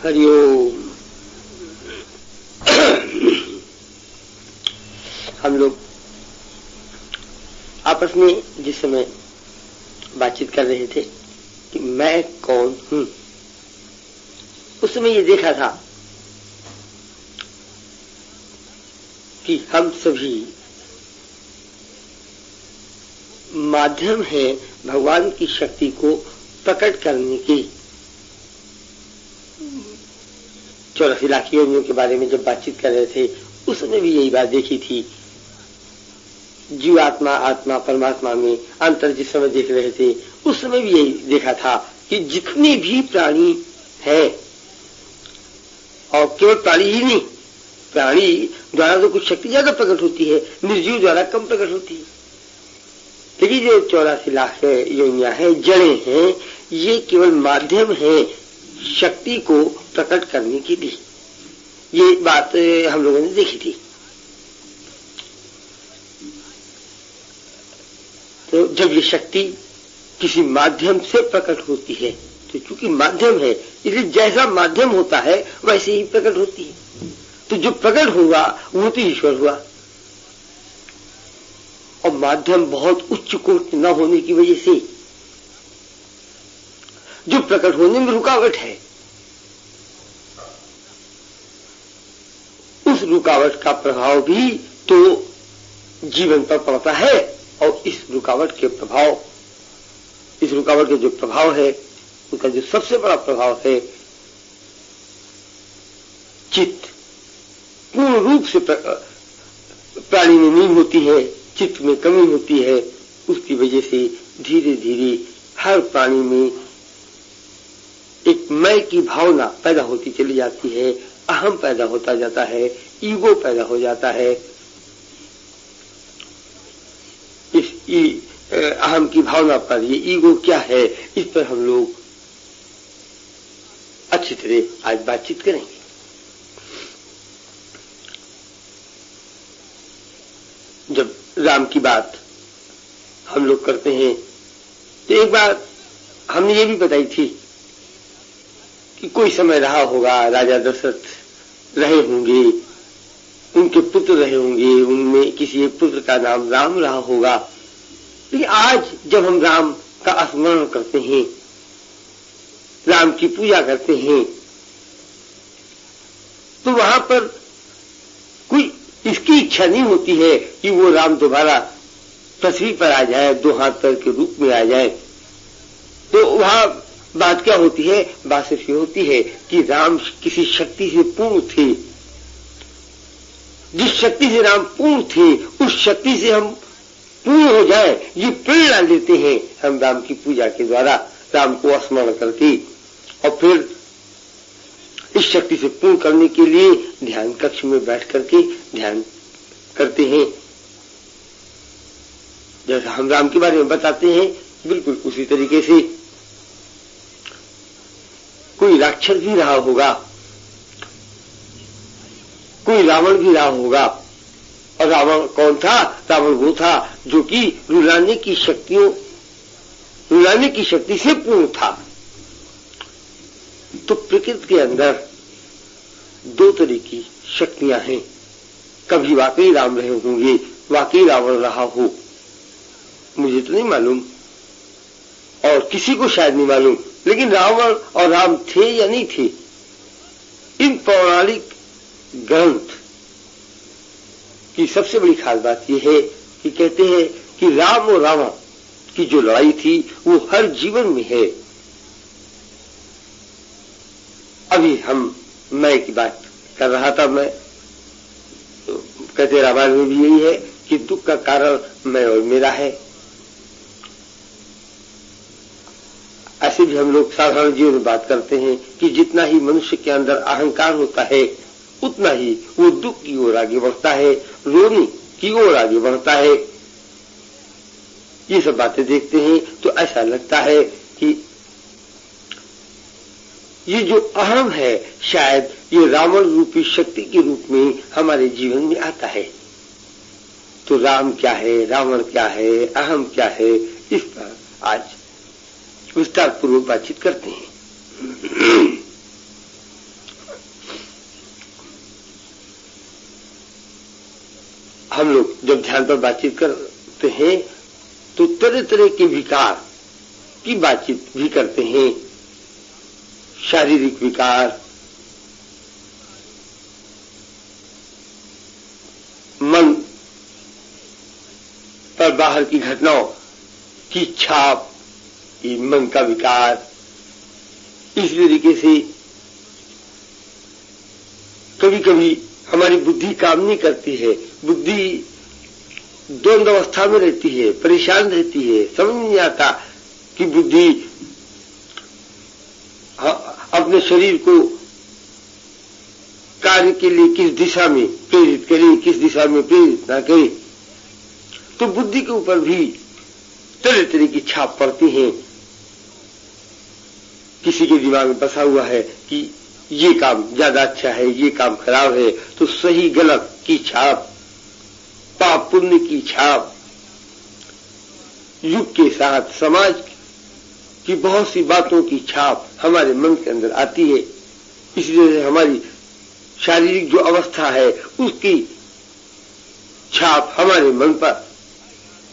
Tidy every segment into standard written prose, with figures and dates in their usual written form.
हरिओम। हम लोग आपस में जिस समय बातचीत कर रहे थे कि मैं कौन हूं, उस समय ये देखा था कि हम सभी माध्यम है भगवान की शक्ति को प्रकट करने की। 84 लाख योनियों के बारे में जब बातचीत कर रहे थे उस समय भी यही बात देखी थी। जीवात्मा आत्मा परमात्मा में अंतर जिस समय देख रहे थे उस समय भी यही देखा था कि जितने भी प्राणी है, और केवल प्राणी ही नहीं, प्राणी द्वारा तो कुछ शक्ति ज्यादा प्रकट होती है, निर्जीव द्वारा कम प्रकट होती है। लेकिन जो 84 लाख योनियां हैं, जड़ें हैं, ये केवल माध्यम है शक्ति को प्रकट करने के लिए। ये बात हम लोगों ने देखी थी। तो जब ये शक्ति किसी माध्यम से प्रकट होती है तो चूंकि माध्यम है इसलिए जैसा माध्यम होता है वैसे ही प्रकट होती है। तो जो प्रकट हुआ वो तो ईश्वर हुआ, और माध्यम बहुत उच्च कोटि न होने की वजह से जो प्रकट होने में रुकावट है, उस रुकावट का प्रभाव भी तो जीवन पर पड़ता है। और इस रुकावट के जो प्रभाव है उसका जो सबसे बड़ा प्रभाव है, चित्त पूर्ण रूप से प्राणी में नींद होती है, चित्त में कमी होती है। उसकी वजह से धीरे धीरे हर प्राणी में एक मैं की भावना पैदा होती चली जाती है, अहम पैदा होता जाता है, ईगो पैदा हो जाता है। इस अहम की भावना पर, ये ईगो क्या है, इस पर हम लोग अच्छी तरह आज बातचीत करेंगे। जब राम की बात हम लोग करते हैं तो एक बात हमने ये भी बताई थी कि कोई समय रहा होगा, राजा दशरथ रहे होंगे, उनके पुत्र रहे होंगे, उनमें किसी एक पुत्र का नाम राम रहा होगा। लेकिन आज जब हम राम का स्मरण करते हैं, राम की पूजा करते हैं, तो वहां पर कोई इसकी इच्छा नहीं होती है कि वो राम दोबारा पृथ्वी पर आ जाए, 2 हाथ पैर के रूप में आ जाए। तो वहां बात क्या होती है? बात सिर्फ ये होती है कि राम किसी शक्ति से पूर्ण थे, जिस शक्ति से राम पूर्ण थे उस शक्ति से हम पूर्ण हो जाए, ये प्रेरणा लेते हैं हम राम की पूजा के द्वारा, राम को स्मरण करके। और फिर इस शक्ति से पूर्ण करने के लिए ध्यान कक्ष में बैठ करके ध्यान करते हैं। जैसा हम राम के बारे में बताते हैं बिल्कुल उसी तरीके से कोई राक्षस भी रहा होगा, कोई रावण भी रहा होगा। और रावण कौन था? रावण वो था जो कि रुलाने की शक्ति से पूर्ण था। तो प्रकृति के अंदर 2 तरह की शक्तियां हैं। कभी वाकई राम रहे होंगे, वाकई रावण रहा हो, मुझे तो नहीं मालूम और किसी को शायद नहीं मालूम, लेकिन रावण और राम थे या नहीं थे। इन पौराणिक ग्रंथ की सबसे बड़ी खास बात यह है कि कहते हैं कि राम और रावण की जो लड़ाई थी वो हर जीवन में है। अभी मैं की बात कर रहा था, मैं तो कहते रामायण में भी यही है कि दुख का कारण मैं और मेरा है। ऐसे भी हम लोग साधारण जीवन में बात करते हैं कि जितना ही मनुष्य के अंदर अहंकार होता है उतना ही वो दुख की ओर आगे बढ़ता है, रोने की ओर आगे बढ़ता है। ये सब बातें देखते हैं तो ऐसा लगता है कि ये जो अहम है शायद ये रावण रूपी शक्ति के रूप में हमारे जीवन में आता है। तो राम क्या है, रावण क्या है, अहम क्या है, इस पर आज विस्तार पूर्वक बातचीत करते हैं। हम लोग जब ध्यान पर बातचीत करते हैं तो तरह तरह के विकार की बातचीत भी करते हैं। शारीरिक विकार, मन पर बाहर की घटनाओं की छाप, ये मन का विकार। इस तरीके से कभी कभी हमारी बुद्धि काम नहीं करती है, बुद्धि द्वंद अवस्था में रहती है, परेशान रहती है, समझ नहीं आता कि बुद्धि अपने शरीर को कार्य के लिए किस दिशा में प्रेरित करे, किस दिशा में प्रेरित ना करे। तो बुद्धि के ऊपर भी तरह तरह की छाप पड़ती है। किसी के दिमाग में बसा हुआ है कि ये काम ज्यादा अच्छा है, ये काम खराब है, तो सही गलत की छाप, पाप पुण्य की छाप, युग के साथ समाज की बहुत सी बातों की छाप हमारे मन के अंदर आती है। इसलिए हमारी शारीरिक जो अवस्था है उसकी छाप हमारे मन पर,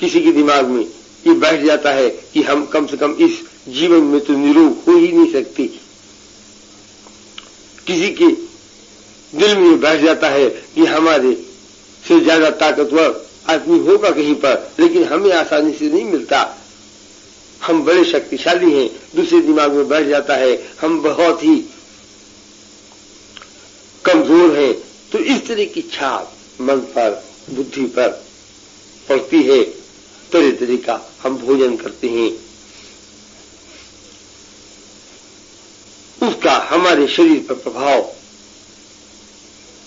किसी के दिमाग में ये बैठ जाता है कि हम कम से कम इस जीवन में तो निरोग हो ही नहीं सकती। किसी के दिल में बैठ जाता है कि हमारे से ज्यादा ताकतवर आदमी होगा कहीं पर, लेकिन हमें आसानी से नहीं मिलता, हम बड़े शक्तिशाली हैं। दूसरे दिमाग में बैठ जाता है हम बहुत ही कमजोर हैं। तो इस तरह की छाप मन पर, बुद्धि पर पड़ती है। तरह तरह का हम भोजन करते हैं, उसका हमारे शरीर पर प्रभाव,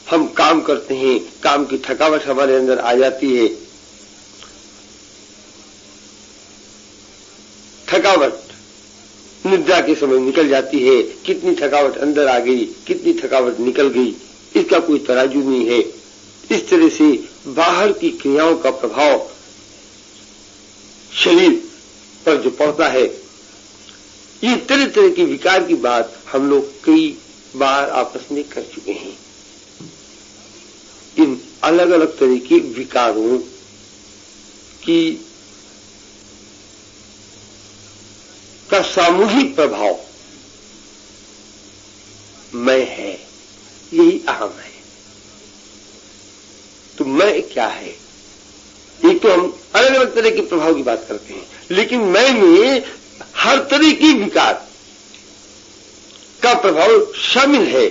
हम काम करते हैं, काम की थकावट हमारे अंदर आ जाती है। थकावट निद्रा के समय निकल जाती है। कितनी थकावट अंदर आ गई, कितनी थकावट निकल गई, इसका कोई तराजू नहीं है। इस तरह से बाहर की क्रियाओं का प्रभाव शरीर पर जो पड़ता है, ये तरह तरह के विकार की बात हम लोग कई बार आपस में कर चुके हैं। इन अलग अलग तरह के विकारों की का सामूहिक प्रभाव मैं है, यही अहम है। तो मैं क्या है? एक तो हम अलग अलग तरह के प्रभाव की बात करते हैं, लेकिन मैं में हर तरह की विकार का प्रभाव शामिल है।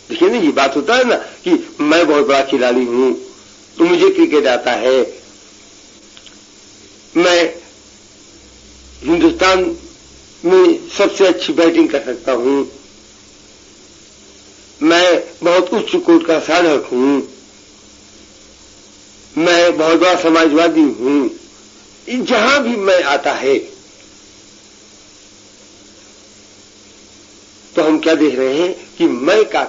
देखिए ना, ये बात होता है ना कि मैं बहुत बड़ा खिलाड़ी हूं, तो मुझे क्रिकेट आता है, मैं हिंदुस्तान में सबसे अच्छी बैटिंग कर सकता हूं, मैं बहुत उच्च कोट का साधक हूं, मैं बहुत बड़ा समाजवादी हूं। जहां भी मैं आता है तो हम क्या देख रहे हैं कि मैं का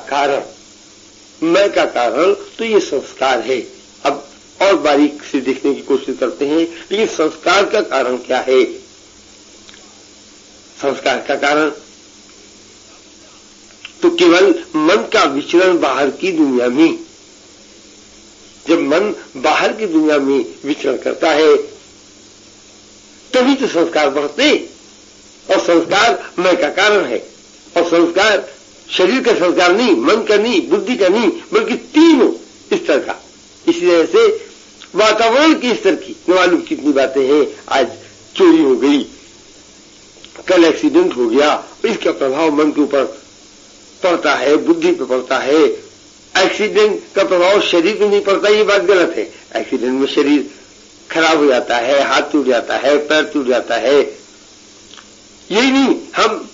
कारण तो ये संस्कार है। अब और बारीक से देखने की कोशिश करते हैं, लेकिन संस्कार का कारण क्या है? संस्कार का कारण तो केवल मन का विचरण बाहर की दुनिया में। जब मन बाहर की दुनिया में विचरण करता है तभी तो संस्कार बढ़ते, और संस्कार मैं का कारण है। और संस्कार शरीर का संस्कार नहीं, मन का नहीं, बुद्धि का नहीं, बल्कि तीनों स्तर का। इसी तरह से वातावरण के स्तर की न मालूम कितनी बातें हैं। आज चोरी हो गई, कल एक्सीडेंट हो गया, इसका प्रभाव मन के ऊपर पड़ता है, बुद्धि पे पड़ता है। एक्सीडेंट का प्रभाव शरीर पे नहीं पड़ता, ये बात गलत है। एक्सीडेंट में शरीर खराब हो जाता है, हाथ टूट जाता है, पैर टूट जाता है। यही नहीं, हम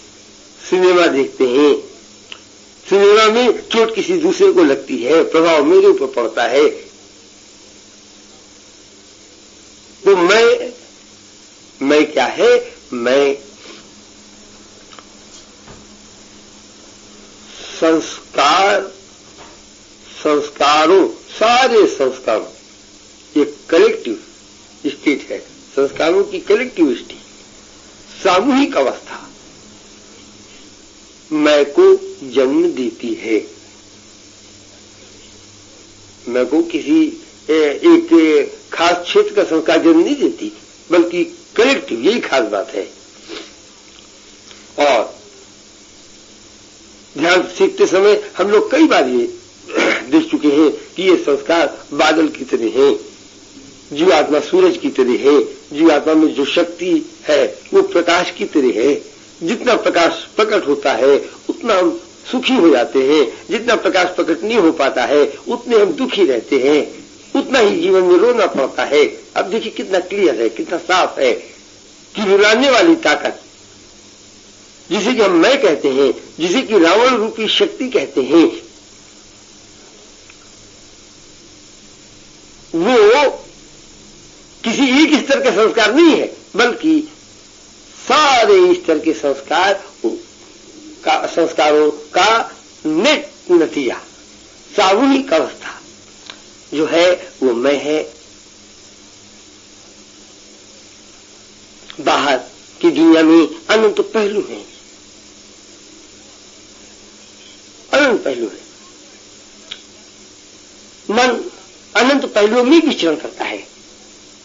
सिनेमा देखते हैं, सिनेमा में चोट किसी दूसरे को लगती है, प्रभाव मेरे ऊपर पड़ता है। तो मैं क्या है? मैं संस्कारों, सारे संस्कारों, ये कलेक्टिव स्टेट है। संस्कारों की कलेक्टिव स्टेट, सामूहिक अवस्था मैं को जन्म देती है। मैं को किसी एक खास क्षेत्र का संस्कार जन्म नहीं देती, बल्कि कलेक्टिव, यही खास बात है। और ध्यान सीखते समय हम लोग कई बार ये देख चुके हैं कि ये संस्कार बादल की तरह हैं, जीवात्मा सूरज की तरह है, जीवात्मा में जो शक्ति है वो प्रकाश की तरह है। जितना प्रकाश प्रकट होता है उतना हम सुखी हो जाते हैं, जितना प्रकाश प्रकट नहीं हो पाता है उतने हम दुखी रहते हैं, उतना ही जीवन में रोना पड़ता है। अब देखिए कितना क्लियर है, कितना साफ है कि रुलाने वाली ताकत, जिसे कि हम मैं कहते हैं, जिसे कि रावण रूपी शक्ति कहते हैं, वो किसी एक स्तर का संस्कार नहीं है, बल्कि सारे स्तर के संस्कारों का नेट नतीजा, सामूहिक अवस्था जो है वो मैं है। बाहर की दुनिया में अनंत पहलू हैं, अनंत पहलू है। मन अनंत पहलुओं में विचरण करता है,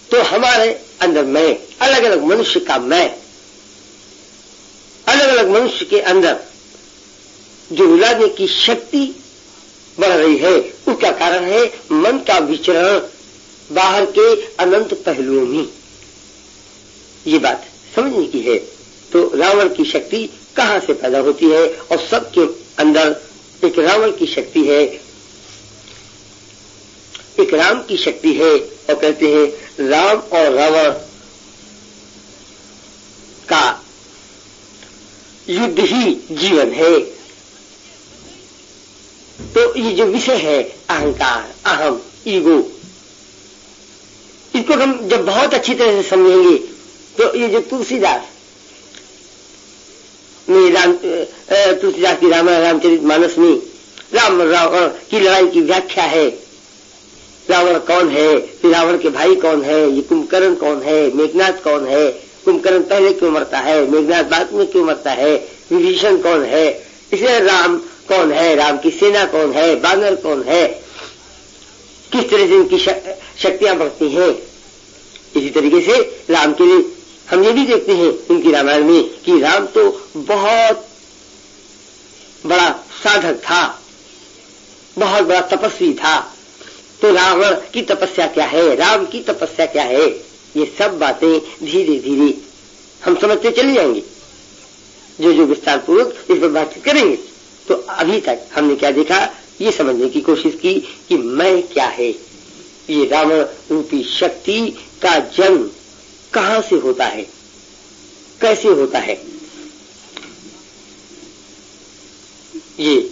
तो हमारे अंदर मैं, अलग अलग मनुष्य का मैं, अलग अलग मनुष्य के अंदर जो रुलाने की शक्ति बढ़ रही है, उसका कारण है मन का विचरण बाहर के अनंत पहलुओं में। ये बात समझने की है। तो रावण की शक्ति कहां से पैदा होती है, और सबके अंदर एक रावण की शक्ति है, एक राम की शक्ति है। और कहते हैं राम और रावण का युद्ध ही जीवन है। तो ये जो विषय है अहंकार, अहम, ईगो, इसको हम जब बहुत अच्छी तरह से समझेंगे तो ये जो तुलसीदास की रामचरितमानस में राम रावण की लड़ाई की व्याख्या है। रावण कौन है, फिर रावण के भाई कौन है, ये कुंभकर्ण कौन है, मेघनाद कौन है, कुंभकर्ण पहले क्यों मरता है, मेघनाद बाद में क्यों मरता है, विभीषण कौन है, इसलिए राम कौन है, राम की सेना कौन है, बानर कौन है, किस तरह से इनकी शक्तियां बढ़ती हैं। इसी तरीके से राम के लिए हम ये भी देखते हैं उनकी रामायण में कि राम तो बहुत बड़ा साधक था, बहुत बड़ा तपस्वी था। तो रावण की तपस्या क्या है, राम की तपस्या क्या है, ये सब बातें धीरे धीरे हम समझते चले जाएंगे, जो जो विस्तार पूर्वक इस पर बातचीत करेंगे। तो अभी तक हमने क्या देखा, ये समझने की कोशिश की कि मैं क्या है। ये रावण रूपी शक्ति का जन्म कहां से होता है, कैसे होता है। ये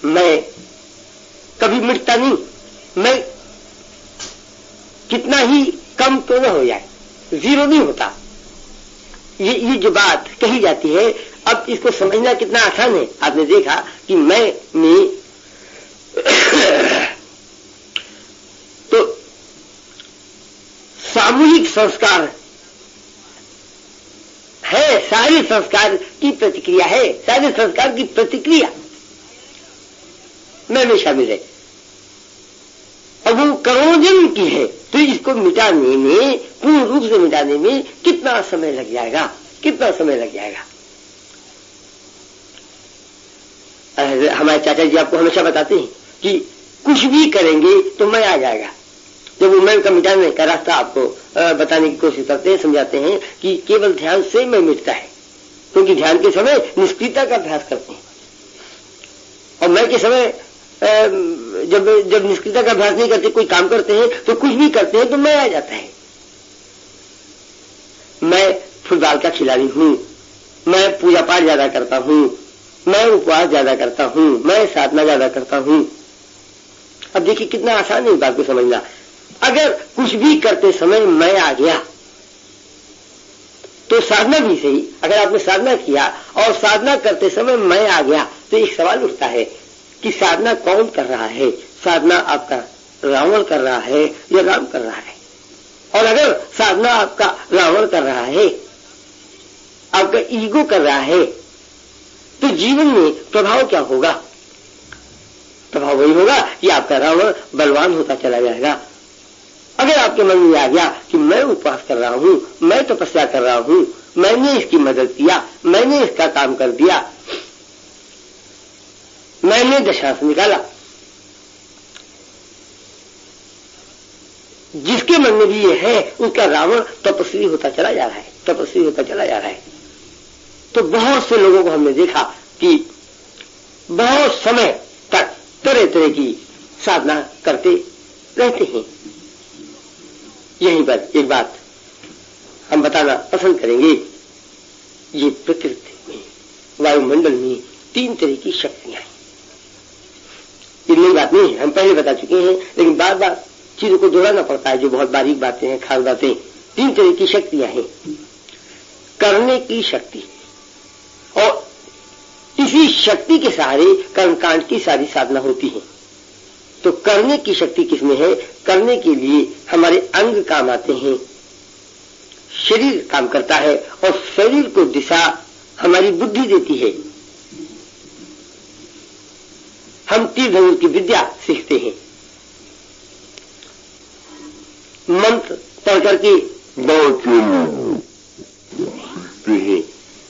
मैं कभी मिटता नहीं, मैं कितना ही कम क्यों न हो जाए, जीरो नहीं होता। ये जो बात कही जाती है, अब इसको समझना कितना आसान है। आपने देखा कि मैं में तो सामूहिक संस्कार है, सारे संस्कार की प्रतिक्रिया है, सारे संस्कार की प्रतिक्रिया मैं में शामिल है, और वो करोड़ों जन्म की है। तो इसको मिटाने में, पूर्ण रूप से मिटाने में कितना समय लग जाएगा, कितना समय लग जाएगा। हमारे चाचा जी आपको हमेशा बताते हैं कि कुछ भी करेंगे तो मैं आ जाएगा। जब वो मैं का मिटाने का रास्ता आपको बताने की कोशिश करते हैं, समझाते हैं कि केवल ध्यान से मैं मिटता है, क्योंकि ध्यान के समय निष्क्रियता का अभ्यास करते हैं, और मैं के समय जब निष्क्रियता का अभ्यास नहीं करते, कोई काम करते हैं तो कुछ भी करते हैं तो मैं आ जाता है। मैं फुटबॉल का खिलाड़ी हूं, मैं पूजा पाठ ज्यादा करता हूं, मैं उपवास ज्यादा करता हूं, मैं साधना ज्यादा करता हूं। अब देखिए कितना आसान है इस बात को समझना। अगर कुछ भी करते समय मैं आ गया तो साधना भी सही, अगर आपने साधना किया और साधना करते समय मैं आ गया तो एक सवाल उठता है कि साधना कौन कर रहा है, साधना आपका रावण कर रहा है या राम कर रहा है। और अगर साधना आपका रावण कर रहा है, आपका ईगो कर रहा है, तो जीवन में प्रभाव क्या होगा। प्रभाव वही होगा कि आपका रावण बलवान होता चला जाएगा। अगर आपके मन में आ गया कि मैं उपवास कर रहा हूं, मैं तपस्या कर रहा हूं, मैंने इसकी मदद किया, मैंने इसका काम कर दिया, मैंने दशा से निकाला, जिसके मन में भी ये है उसका रावण तपस्वी होता चला जा रहा है, तपस्वी होता चला जा रहा है। तो बहुत से लोगों को हमने देखा कि बहुत समय तक तरह तरह की साधना करते रहते हैं। यहीं पर एक बात हम बताना पसंद करेंगे। ये प्रकृति में, वायुमंडल में 3 तरह की शक्तियां हैं। ये नई बात नहीं है, हम पहले बता चुके हैं, लेकिन बार बार चीजों को दोहराना पड़ता है, जो बहुत बारीक बातें हैं, खास बातें। 3 तरह की शक्तियां हैं। करने की शक्ति, और इसी शक्ति के सहारे कर्मकांड की सारी साधना होती है। तो करने की शक्ति किसमें है? करने के लिए हमारे अंग काम आते हैं, शरीर काम करता है, और शरीर को दिशा हमारी बुद्धि देती है। हम तीर धनुष की विद्या सीखते हैं, मंत्र पढ़ करके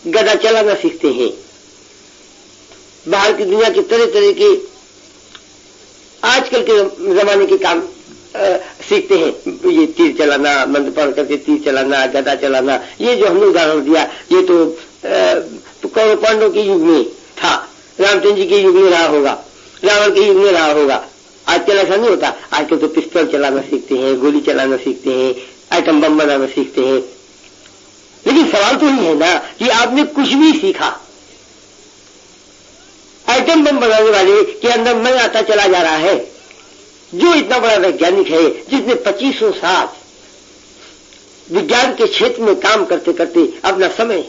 गदा चलाना सीखते हैं, बाहर की दुनिया के तरह तरह के आजकल के जमाने के काम सीखते हैं। ये तीर चलाना, मंत्र पढ़ करके तीर चलाना, गदा चलाना, ये जो हमने उदाहरण दिया, ये तो कौरव पांडव के युग में था, रामचंद्र जी के युग में रहा होगा, रावण के युग में रहा होगा। आजकल ऐसा नहीं होता। आजकल तो पिस्तौल चलाना सीखते हैं, गोली चलाना सीखते हैं, आइटम बम बनाना सीखते हैं। लेकिन सवाल तो ये है ना कि आपने कुछ भी सीखा, आइटम बम बनाने वाले के अंदर मैं आता चला जा रहा है, जो इतना बड़ा वैज्ञानिक है, जिसने 2500 साल विज्ञान के क्षेत्र में काम करते करते अपना समय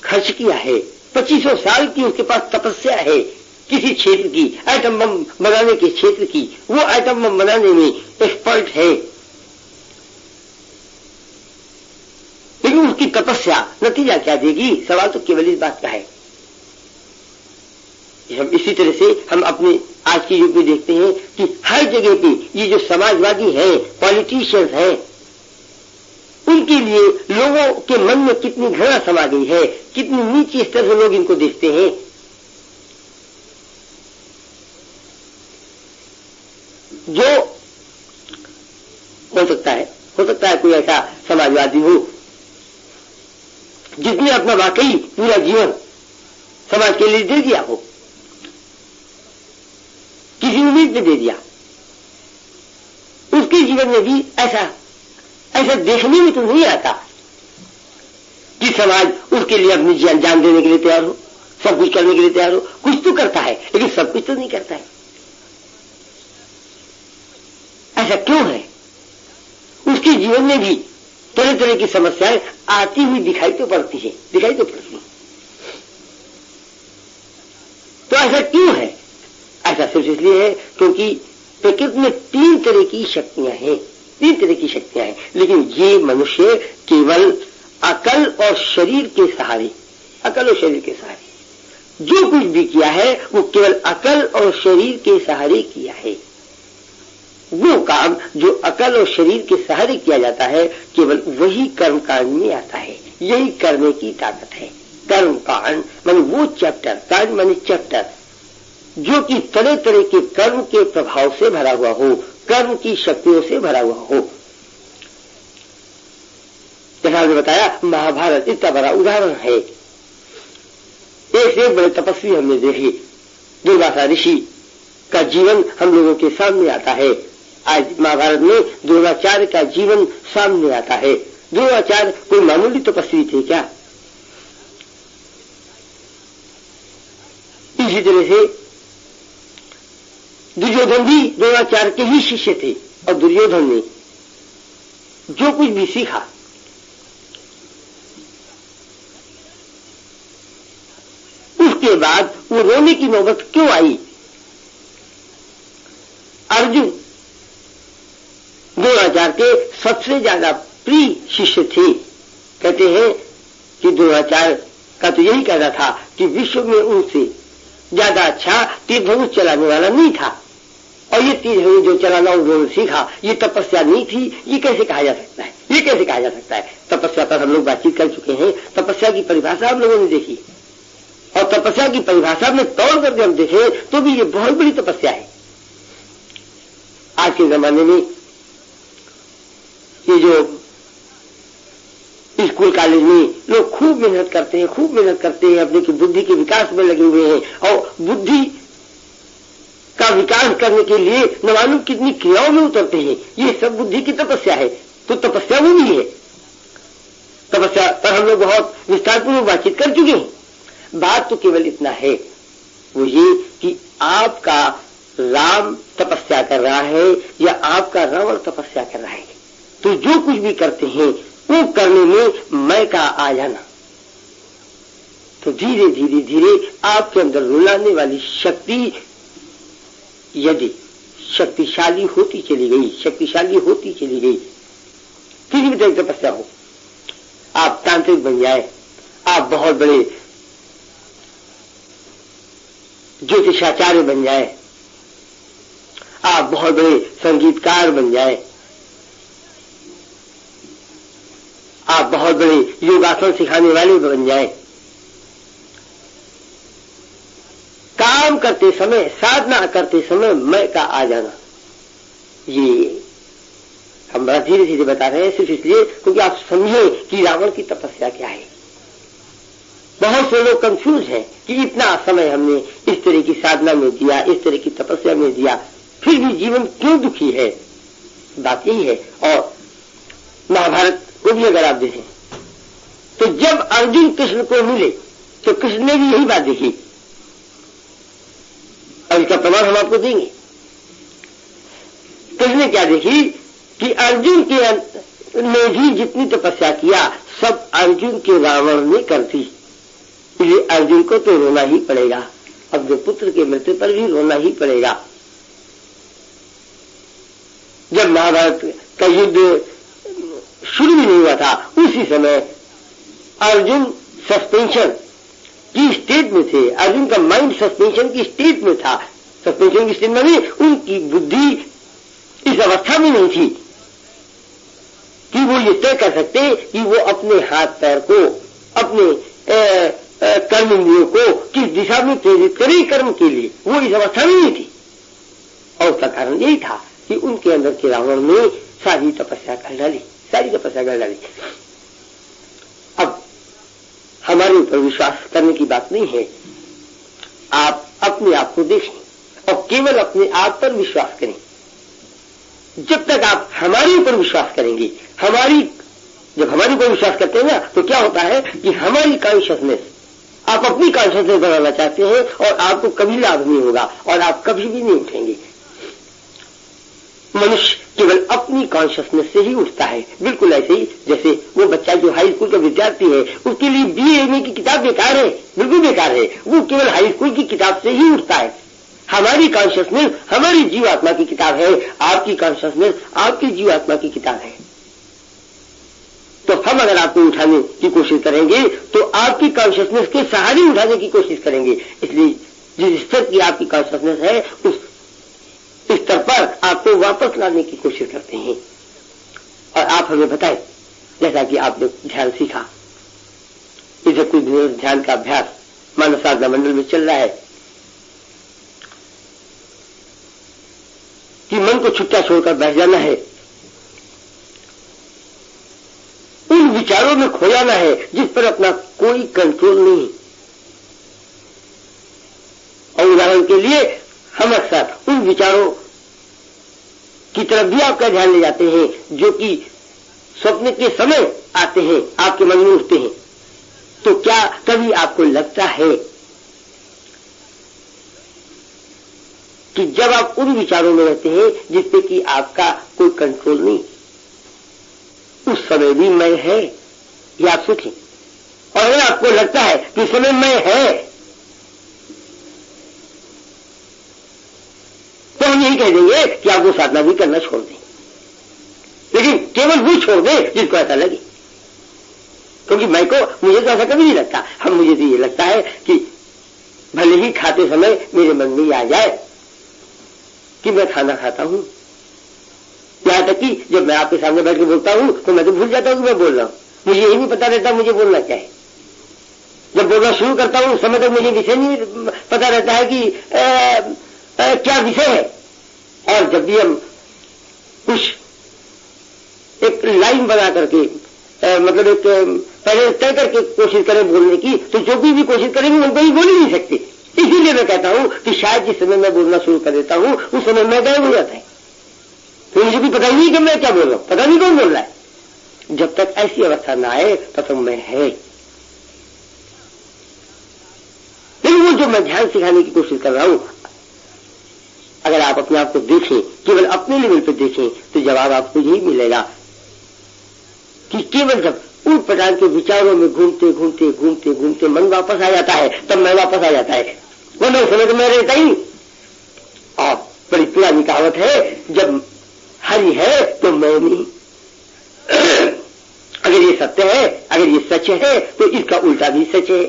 खर्च किया है, 2500 साल की उसके पास तपस्या है किसी क्षेत्र की, आइटम बम बनाने के क्षेत्र की, वो आइटम बम बनाने में एक्सपर्ट है। लेकिन उसकी तपस्या नतीजा क्या देगी? सवाल तो केवल इस बात का है। हम इसी तरह से हम अपने आज के युग में देखते हैं कि हर जगह पे ये जो समाजवादी हैं, पॉलिटिशियंस हैं, उनके लिए लोगों के मन में कितनी घृणा समा गई है, कितनी नीचे स्तर से लोग इनको देखते हैं। जो हो सकता है कोई ऐसा समाजवादी हो जिसने अपना वाकई पूरा जीवन समाज के लिए दे दिया हो, किसी उम्मीद में दे दिया, उसके जीवन में भी ऐसा देखने में तो नहीं आता कि समाज उसके लिए अपनी जान देने के लिए तैयार हो, सब कुछ करने के लिए तैयार हो। कुछ तो करता है, लेकिन सब कुछ तो नहीं करता है। ऐसा क्यों है? उसके जीवन में भी तरह तरह की समस्याएं आती हुई दिखाई तो पड़ती है। तो ऐसा क्यों है? ऐसा सिर्फ इसलिए है क्योंकि प्रकृति में 3 तरह की शक्तियां हैं, 3 तरह की शक्तियां हैं। लेकिन ये मनुष्य केवल अकल और शरीर के सहारे, जो कुछ भी किया है वो केवल अकल और शरीर के सहारे किया है। वो काम जो अकल और शरीर के सहारे किया जाता है, केवल वही कर्म कांड में आता है। यही करने की ताकत है। कर्म कांड माने वो चैप्टर, कांड माने चैप्टर, जो कि तरह तरह के कर्म के प्रभाव से भरा हुआ हो, कर्म की शक्तियों से भरा हुआ हो। जैसा हमने बताया, महाभारत इतना बड़ा उदाहरण है। एक से एक बड़े तपस्वी हमने देखे। दुर्वासा ऋषि का जीवन हम लोगों के सामने आता है। आज महाभारत में द्रोणाचार्य का जीवन सामने आता है। द्रोणाचार्य कोई मामूली तपस्वी थे क्या? इसी तरह से दुर्योधन भी द्रोणाचार्य के ही शिष्य थे, और दुर्योधन ने जो कुछ भी सीखा उसके बाद वो रोने की नौबत क्यों आई? अर्जुन द्रोणाचार्य के सबसे ज्यादा प्रिय शिष्य थे। कहते हैं कि द्रोणाचार्य का तो यही कहना था कि विश्व में उनसे ज्यादा अच्छा तीर्थधनुष चलाने वाला नहीं था। और ये तीर्थधनुष जो चलाना उन्होंने सीखा, ये तपस्या नहीं थी, ये कैसे कहा जा सकता है? ये कैसे कहा जा सकता है? तपस्या पर हम लोग बातचीत कर चुके हैं। तपस्या की परिभाषा हम लोगों ने देखी, और तपस्या की परिभाषा में तोड़ करके हम देखें तो भी ये बहुत बड़ी तपस्या है। आज के जमाने में ये जो स्कूल कॉलेज में लोग खूब मेहनत करते हैं, खूब मेहनत करते हैं, अपने की बुद्धि के विकास में लगे हुए हैं, और बुद्धि का विकास करने के लिए न मालूम कितनी क्रियाओं में उतरते हैं। ये सब बुद्धि की तपस्या है। तो तपस्या वो भी है। तपस्या पर हम लोग बहुत विस्तारपूर्वक बातचीत कर चुके हैं। बात तो केवल इतना है, वो ये कि आपका राम तपस्या कर रहा है या आपका रावण तपस्या कर रहा है। तो जो कुछ भी करते हैं वो करने में मैं का आ जाना, तो धीरे धीरे धीरे आपके अंदर रुलाने वाली शक्ति यदि शक्तिशाली होती चली गई, शक्तिशाली होती चली गई, किसी भी तरह की तपस्या हो, आप तांत्रिक बन जाए, आप बहुत बड़े ज्योतिषाचार्य बन जाए, आप बहुत बड़े संगीतकार बन जाए, आप बहुत बड़े योगासन सिखाने वाले बन जाए, काम करते समय, साधना करते समय मैं का आ जाना, ये हम बड़ा धीरे धीरे बता रहे हैं सिर्फ इसलिए क्योंकि आप समझें कि रावण की तपस्या क्या है। बहुत से लोग कंफ्यूज हैं कि इतना समय हमने इस तरह की साधना में दिया, इस तरह की तपस्या में दिया, फिर भी जीवन क्यों दुखी है? बात यही है। और महाभारत को भी अगर आप देखें तो जब अर्जुन कृष्ण को मिले तो कृष्ण ने भी यही बात देखी, और इसका प्रमाण हम आपको देंगे। कृष्ण ने क्या देखी कि अर्जुन के ने भी जितनी तपस्या किया सब अर्जुन के रावण ने कर दी, इसलिए अर्जुन को तो रोना ही पड़ेगा, अपने पुत्र के मृत्यु पर भी रोना ही पड़ेगा। जब महाभारत का युद्ध शुरू भी नहीं हुआ था उसी समय अर्जुन सस्पेंशन की स्टेट में थे, अर्जुन का माइंड सस्पेंशन की स्टेट में था। सस्पेंशन की स्टेट में उनकी बुद्धि इस अवस्था में नहीं थी कि वो ये तय कर सकते कि वो अपने हाथ पैर को, अपने कर्म इंद्रियों को किस दिशा में प्रेरित करे कर्म के लिए, वो इस अवस्था में नहीं थी। और उसका कारण यही था कि उनके अंदर के रावण ने सारी तपस्या कर डाली, सारी तपस्या कर डाली। अब हमारे ऊपर विश्वास करने की बात नहीं है, आप अपने आप को देखें और केवल अपने आप पर विश्वास करें। जब तक आप हमारे ऊपर विश्वास करेंगे, जब हमारे ऊपर विश्वास करते हैं ना, तो क्या होता है कि हमारी कॉन्शियसनेस, आप अपनी कॉन्शियसनेस बनाना चाहते हैं और आपको कभी लाभ नहीं होगा और आप कभी भी नहीं उठेंगे। मनुष्य केवल अपनी कॉन्शियसनेस से ही उठता है। बिल्कुल ऐसे ही जैसे वो बच्चा जो हाई स्कूल का विद्यार्थी है, उसके लिए BA की किताब बेकार है, बिल्कुल बेकार है, वो केवल हाई स्कूल की किताब से ही उठता है। हमारी कॉन्शियसनेस हमारी जीवात्मा की किताब है, आपकी कॉन्शियसनेस आपकी जीवात्मा की किताब है। तो हम अगर आपको उठाने की कोशिश करेंगे तो आपकी कॉन्शियसनेस के सहारे उठाने की कोशिश करेंगे। इसलिए जिस स्तर की आपकी कॉन्शियसनेस है उस स्तर पर आपको वापस लाने की कोशिश करते हैं। और आप हमें बताएं, जैसा कि आपने ध्यान सीखा, इसे कुछ दिनों ध्यान का अभ्यास मानव साधना मंडल में चल रहा है कि मन को छुट्टा छोड़कर बैठ जाना है, उन विचारों में खो जाना है जिस पर अपना कोई कंट्रोल नहीं। और उदाहरण के लिए हम अक्सर उन विचारों की तरफ भी आपका ध्यान ले जाते हैं जो कि स्वप्न के समय आते हैं, आपके मन में उठते हैं। तो क्या कभी आपको लगता है कि जब आप उन विचारों में रहते हैं जिसपे कि आपका कोई कंट्रोल नहीं, उस समय भी मैं है, ये आप सोचें। और अगर आपको लगता है कि उस समय मैं है, तो हम यही कह देंगे कि आप वो साधना भी करना छोड़ दें, लेकिन केवल वो छोड़ दें जिसको ऐसा लगे। क्योंकि मुझे तो ऐसा कभी नहीं लगता। मुझे तो ये लगता है कि भले ही खाते समय मेरे मन में आ जाए कि मैं खाना खाता हूं। यहां तक कि जब मैं आपके सामने बैठ के बोलता हूं तो मैं तो भूल जाता हूं कि मैं बोल रहा हूं, मुझे यही नहीं पता रहता मुझे बोलना क्या है। जब बोलना शुरू करता हूं उस समय तक मुझे विषय नहीं पता रहता है कि क्या विषय है। और जब भी हम कुछ एक लाइन बना करके मतलब एक पहले तय करके कोशिश करें बोलने की, तो जो भी कोशिश करेंगे उनको ही बोल ही नहीं सकते। इसीलिए मैं कहता हूं कि शायद जिस समय मैं बोलना शुरू कर देता हूं उस समय मैं गायब हो जाता है, तो मुझे भी पता ही नहीं कि मैं क्या बोल रहा हूं, पता नहीं कौन बोल रहा है। जब तक ऐसी अवस्था ना आए तब तक मैं है। लेकिन वो जो मैं ध्यान सिखाने की कोशिश कर रहा हूं, अगर आप अपने आप को देखें, केवल अपने लेवल पर देखें, तो जवाब आपको यही मिलेगा कि केवल जब उन प्रकार के विचारों में घूमते घूमते घूमते घूमते मन वापस आ जाता है तब मैं वापस आ जाता है, वरना उस समय तो मैं रहता ही नहीं। और बड़ी पुरानी कहावत है, जब हरि है तो मैं नहीं। अगर ये सत्य है, अगर ये सच है, तो इसका उल्टा भी सच है।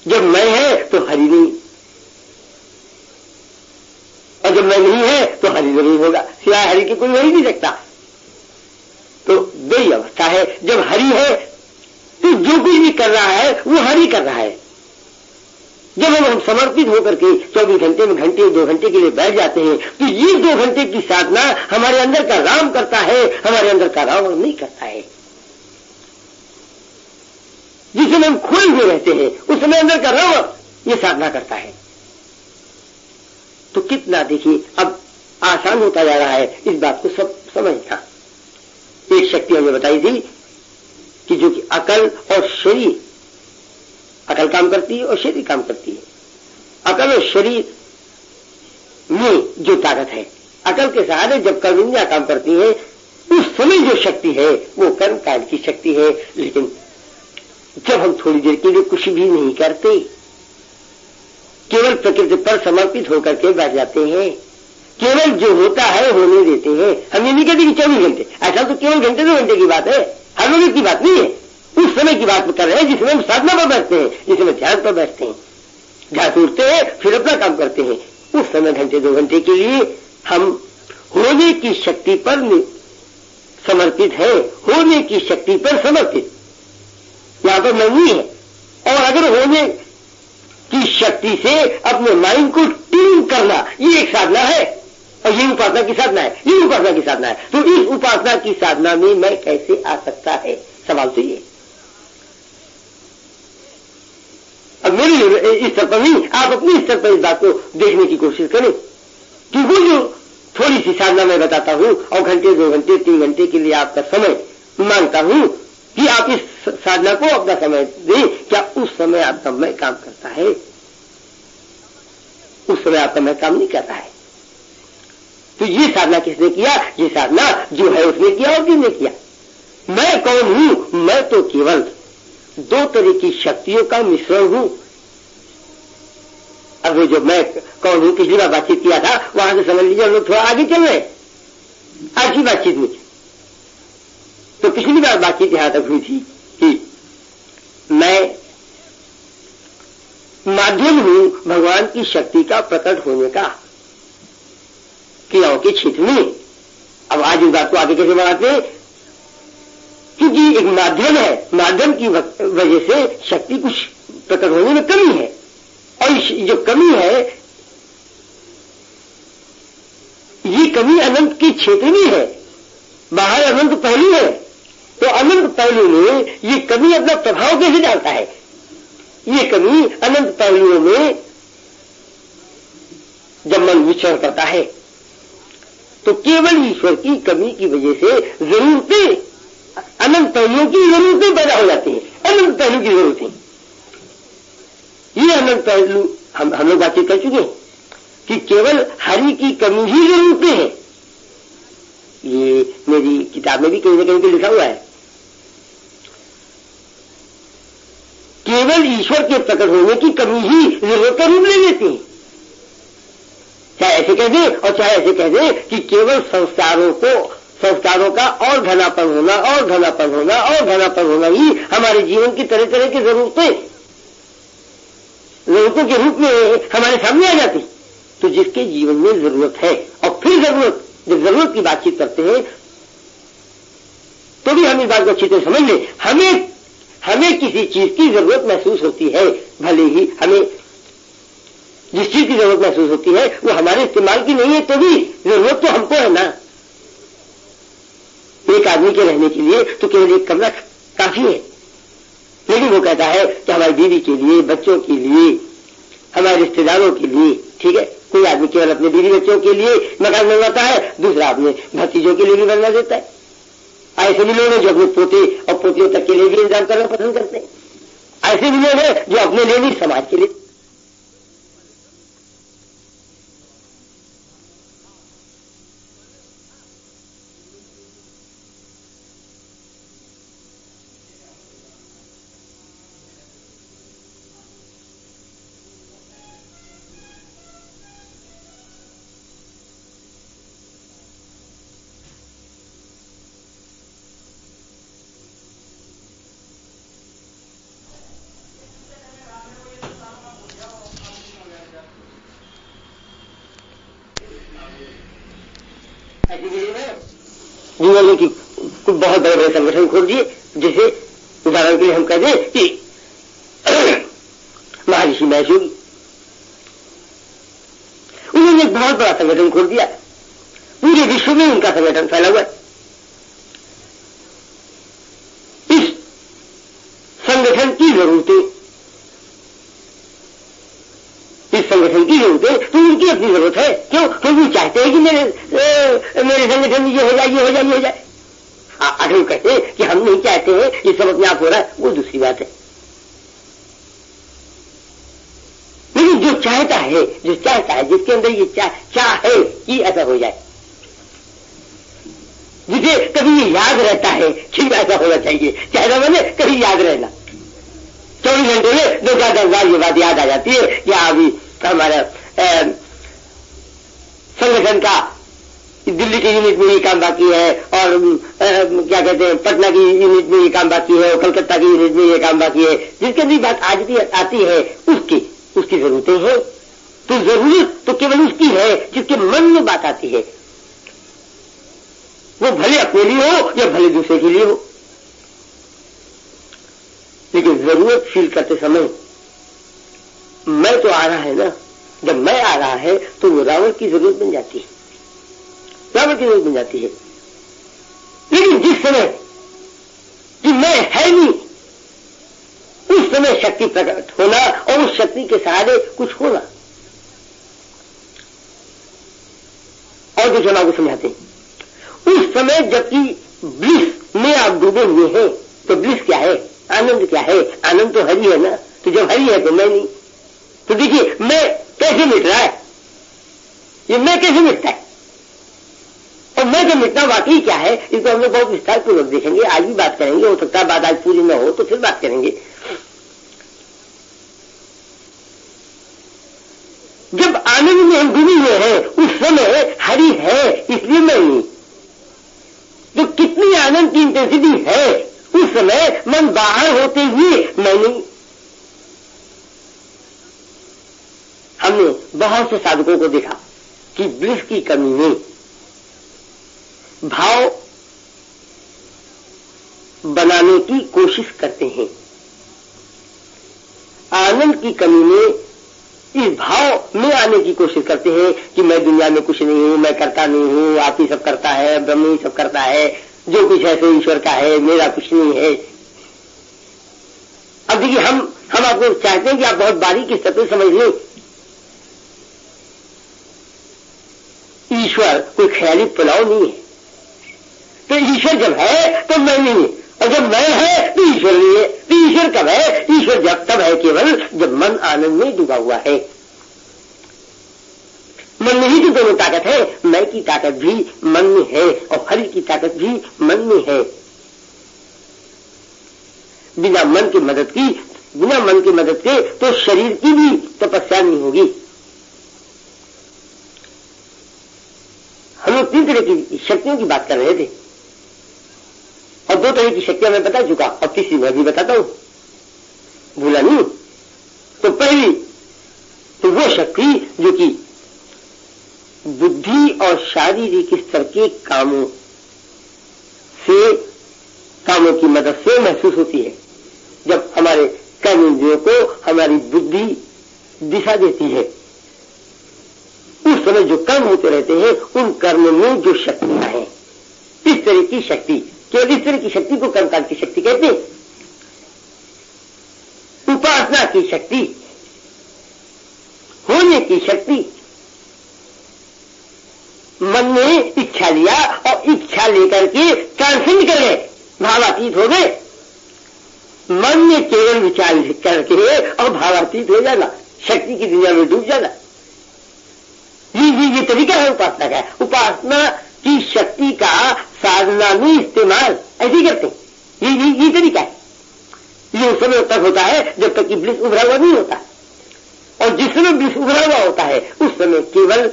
जब मैं है तो हरि नहीं, और जब मैं नहीं है तो हरि नहीं होगा, सिवाय हरि के कोई हो ही नहीं सकता। तो दो ही अवस्था है। जब हरि है तो जो कुछ भी कर रहा है वो हरि कर रहा है। जब हम समर्पित होकर के 24 घंटे में घंटे 2 घंटे के लिए बैठ जाते हैं, तो ये 2 घंटे की साधना हमारे अंदर का राम करता है, हमारे अंदर का रावण नहीं करता है। जिस समय हम खोए हुए रहते हैं उस समय अंदर का रावण ये साधना करता है। तो कितना देखिए अब आसान होता जा रहा है इस बात को सब समझना। एक शक्ति हमें बताई थी कि जो कि अकल और शरीर, अकल काम करती है और शरीर काम करती है। अकल और शरीर में जो ताकत है, अकल के सहारे जब कर्मेंद्रियां काम करती है उस समय जो शक्ति है वो कर्म कांड की शक्ति है। लेकिन जब हम थोड़ी देर के लिए कुछ भी नहीं करते, केवल प्रकृति पर समर्पित होकर के बैठ जाते हैं, केवल जो होता है होने देते हैं। हम ये नहीं कहते कि 24 घंटे, ऐसा तो केवल घंटे 2 घंटे की बात है, हर रोज की बात नहीं है। उस समय की बात कर रहे हैं जिसमें हम साधना पर बैठते हैं, जिसमें ध्यान पर बैठते हैं, ध्यान उठते हैं फिर अपना काम करते हैं। उस समय घंटे 2 घंटे के लिए हम होने की शक्ति पर समर्पित है, होने की शक्ति पर समर्पित। यहां पर मैं नहीं है। और अगर होने की शक्ति से अपने माइंड को ट्यून करना ये एक साधना है, और ये उपासना की साधना है, ये उपासना की साधना है। तो इस उपासना की साधना में मैं कैसे आ सकता है, सवाल तो ये। अब मेरे स्तर पर नहीं, आप अपने स्तर पर इस बात को देखने की कोशिश करें कि वो जो थोड़ी सी साधना मैं बताता हूं और घंटे 2 घंटे 3 घंटे के लिए आपका समय मांगता हूं कि आप इस साधना को अपना समय दें, क्या उस समय आपका मैं काम करता है? उस समय आपका मैं काम नहीं करता है। तो ये साधना किसने किया? ये साधना जो है उसने किया और किसने किया? मैं कौन हूं? मैं तो केवल 2 तरह की शक्तियों का मिश्रण हूं। अब वो जो मैं कौन हूं पिछली बार बातचीत किया था वहां से समझ लीजिए, हम लोग थोड़ा आगे चल रहे आज की बातचीत में। तो पिछली बार बातचीत यहां तक हुई थी कि मैं माध्यम हूं भगवान की शक्ति का प्रकट होने का क्रियाओं के क्षेत्र में। अब आज इस बात को आगे कैसे बढ़ाते हैं? क्योंकि एक माध्यम है, माध्यम की वजह से शक्ति कुछ प्रकट होने में कमी है, और जो कमी है ये कमी अनंत के क्षेत्र में है। बाहर अनंत पहलू है, तो अनंत पहलू में ये कमी अपना प्रभाव कैसे डालता है? ये कमी अनंत पहलुओं में जब मन विचरण करता है तो केवल ईश्वर की कमी की वजह से जरूरतें, अनंत पहलुओं की जरूरतें पैदा हो जाती हैं। अनंत पहलू की जरूरतें, ये अनंत पहलू हम लोग बातचीत कर चुके हैं कि केवल हरि की कमी ही जरूरतें हैं। ये मेरी किताब में भी कहीं ना कहीं लिखा हुआ है। केवल ईश्वर के प्रकट होने की कमी ही जरूरत का रूप ले लेती है। चाहे ऐसे कह दें और चाहे ऐसे कह दें कि केवल संस्कारों का और घनापन होना और घनापन होना और घनापन होना ही हमारे जीवन की तरह तरह की जरूरतें, जरूरतों के रूप में हमारे सामने आ जाती। तो जिसके जीवन में जरूरत है, और फिर जब जरूरत की बातचीत करते हैं तो भी हम इस बात को अच्छी तरह समझ लें, हमें किसी चीज की जरूरत महसूस होती है, भले ही हमें जिस चीज की जरूरत महसूस होती है वो हमारे इस्तेमाल की नहीं है, तो भी जरूरत तो हमको है ना। एक आदमी के रहने के लिए तो केवल एक कमरा काफी है, लेकिन वो कहता है कि हमारी बीवी के लिए, बच्चों के लिए, हमारे रिश्तेदारों के लिए, ठीक है। कोई आदमी केवल अपने बीवी बच्चों के लिए मकान बनवाता है, दूसरा अपने भतीजों के लिए भी बनवा देता है। ऐसे भी लोग हैं जो अपने पोते और पोतियों तक के लिए भी इंतजाम करना पसंद करते हैं। ऐसे भी लोग हैं जो अपने लिए भी, समाज के लिए। जीवन में कुछ बहुत बड़े बड़े संगठन खोल दिए, जैसे उदाहरण के लिए हम कह दें कि महर्षि महेश योगी, उन्होंने एक बहुत बड़ा संगठन खोल दिया, पूरे विश्व में उनका संगठन फैला हुआ है। इस संगठन की जरूरतें, इस संगठन की जरूरतें तो उनकी अपनी जरूरत है। क्यों? क्योंकि वो चाहते हैं कि मेरे संगठन में ये हो जाए, ये हो जाए, ये हो जाए। अगर वो कहते हैं कि हम नहीं चाहते हैं, ये सब अपने आप हो रहा है, वो दूसरी बात है। लेकिन जो चाहता है, जिसके अंदर ये चाह है कि ऐसा हो जाए, जिसे कभी ये याद रहता है कि ऐसा होना चाहिए, चाहता मैंने कभी याद रहना, 24 घंटे में 2-4 बार ये बात याद आ जाती है कि अभी हमारा संगठन का दिल्ली की यूनिट में ये काम बाकी है, और क्या कहते हैं, पटना की यूनिट में ये काम बाकी है, और कलकत्ता की यूनिट में ये काम बाकी है। जिसके अंदर बात आज भी आती है उसकी जरूरतें हैं। तो जरूरत तो केवल उसकी है जिसके मन में बात आती है, वो भले अपने लिए हो या भले दूसरे के लिए हो। लेकिन जरूरत फील करते समय मैं तो आ रहा है ना, जब मैं आ रहा है तो वो रावण की जरूरत बन जाती है, रावण की जरूरत बन जाती है। लेकिन जिस समय कि मैं है नहीं, उस समय शक्ति प्रकट होना और उस शक्ति के सहारे कुछ होना। और कुछ हम आपको समझाते हैं, उस समय जबकि ब्लिस में आप डूबे हुए हैं, तो ब्लिस क्या है, आनंद क्या है? आनंद तो हरि है ना। तो जब हरि है तो मैं नहीं। तो देखिए मैं कैसे मिट रहा है, ये मैं कैसे मिटता है, और मैं जो मिटना वाकई क्या है, इसको हम लोग बहुत विस्तार पूर्वक देखेंगे। आज भी बात करेंगे, हो सकता है बात आज पूरी न हो तो फिर बात करेंगे। जब आनंद में हम डूबे हुए हैं, उस समय हरि है, इसलिए मैं नहीं। तो कितनी आनंद की इंटेंसिटी है उस समय, मन बाहर होते हुए मैं नहीं। हमने बहुत से साधकों को देखा कि ब्लिस की कमी में भाव बनाने की कोशिश करते हैं, आनंद की कमी में इस भाव में आने की कोशिश करते हैं कि मैं दुनिया में कुछ नहीं हूं, मैं करता नहीं हूं, आप ही सब करता है, ब्रह्म ही सब करता है, जो कुछ है सो ईश्वर का है, मेरा कुछ नहीं है। अब देखिए हम आपको चाहते हैं कि आप बहुत बारीकी से समझ लें, ईश्वर कोई ख्याली पुलाव नहीं है। तो ईश्वर जब है तो मैं नहीं है, और जब मैं है तो ईश्वर नहीं है। तो ईश्वर कब है? ईश्वर जब तब है केवल जब मन आनंद में डूबा हुआ है। मन में ही तो दोनों ताकत है, मैं की ताकत भी मन में है और हरि की ताकत भी मन में है। बिना मन की मदद के तो शरीर की भी तपस्या नहीं होगी। हम लोग 3 तरह की शक्तियों की बात कर रहे थे, और 2 तरह की शक्तियां मैं बता चुका, और तीसरी मैं भी बताता हूं, भूला नहीं। तो पहली तो वो शक्ति जो कि बुद्धि और शारीरिक स्तर के कामों की मदद से महसूस होती है। जब हमारे कर्म इंद्रियों को हमारी बुद्धि दिशा देती है, उस समय जो कर्म होते रहते हैं उन कर्म में जो शक्तियां हैं, इस तरह की शक्ति, केवल इस तरह की शक्ति को कर्मकांड की शक्ति कहते हैं। उपासना की शक्ति, होने की शक्ति, मन ने इच्छा लिया और इच्छा लेकर के ट्रांसेंड कर गए, भावातीत हो गए। मन ने केवल विचार करके और भावातीत हो जाना, शक्ति की दुनिया में डूब जाना, ये तरीका है उपासना का। उपासना की शक्ति का साधना में इस्तेमाल ऐसे करते हैं, ये तरीका है। ये उस समय तक होता है जब तक कि ब्लिस उभरा हुआ नहीं होता, और जिस समय ब्लिस उभरा हुआ होता है उस समय केवल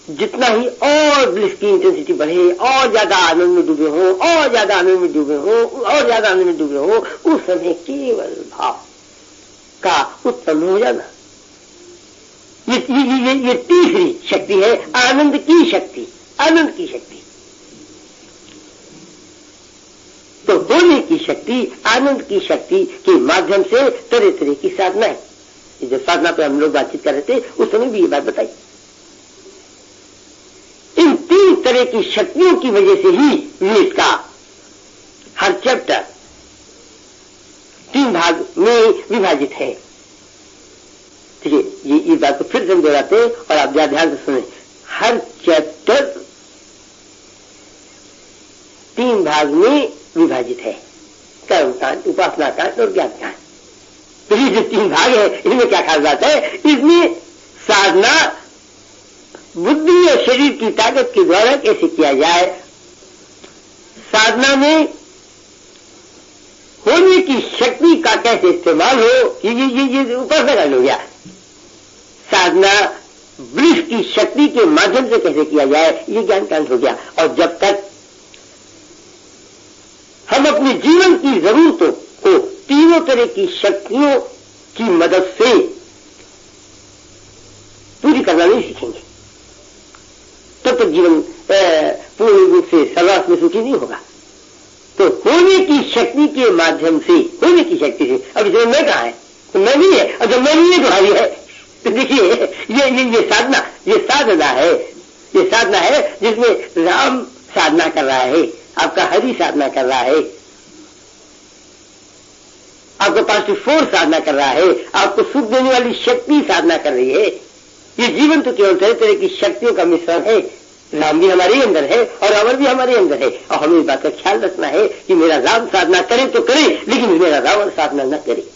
जितना ही और ब्लिस की इंटेंसिटी बढ़े, और ज्यादा आनंद में डूबे हो, और ज्यादा आनंद में डूबे हो, और ज्यादा आनंद में डूबे हो, उस समय केवल भाव का उत्पन्न हो जाना। ये तीसरी शक्ति है, आनंद की शक्ति, आनंद की शक्ति। तो होने की शक्ति, आनंद की शक्ति के माध्यम से तरह तरह की साधना है। जब साधना पे हम लोग बातचीत कर रहे थे उस समय भी ये बात बताई। इन तीन तरह की शक्तियों की वजह से ही वेद का हर चैप्टर 3 भाग में विभाजित है। ठीक है, ये इस बात को फिर से हम दोहराते हैं और आप ध्यान से सुने। हर चैप्टर 3 भाग में विभाजित है, कर्मकांड, उपासना कांड और ज्ञान कांड। तो ये जो 3 भाग है इनमें क्या खास बात है? इसमें साधना बुद्धि और शरीर की ताकत के द्वारा कैसे किया जाए, साधना में होने की शक्ति का कैसे इस्तेमाल हो, ये उपासना कांड हो गया। साधना ब्लिस की शक्ति के माध्यम से कैसे किया जाए, ये ज्ञान कांड हो गया। और जब तक हम अपने जीवन की जरूरतों को तीनों तरह की शक्तियों की मदद से पूरी करना नहीं सीखेंगे, तब तक जीवन पूर्ण रूप से सर्वार्थ में सुखी नहीं होगा। तो होने की शक्ति के माध्यम से, होने की शक्ति से, अब इसमें मैं कहा है तो मैं नहीं है, और जब मैं नहीं है तो हारी है। तो देखिए ये साधना, ये साधना है, ये साधना है जिसमें राम साधना कर रहा है, आपका हरि साधना कर रहा है, आपका पास्ट फोर्स साधना कर रहा है, आपको सुख देने वाली शक्ति साधना कर रही है। ये जीवन तो केवल तरह तरह की शक्तियों का मिश्रण है। राम भी हमारे अंदर है और रावण भी हमारे अंदर है, और हमें इस बात का ख्याल रखना है कि मेरा राम साधना करे तो करे, लेकिन मेरा रावण साधना न करे।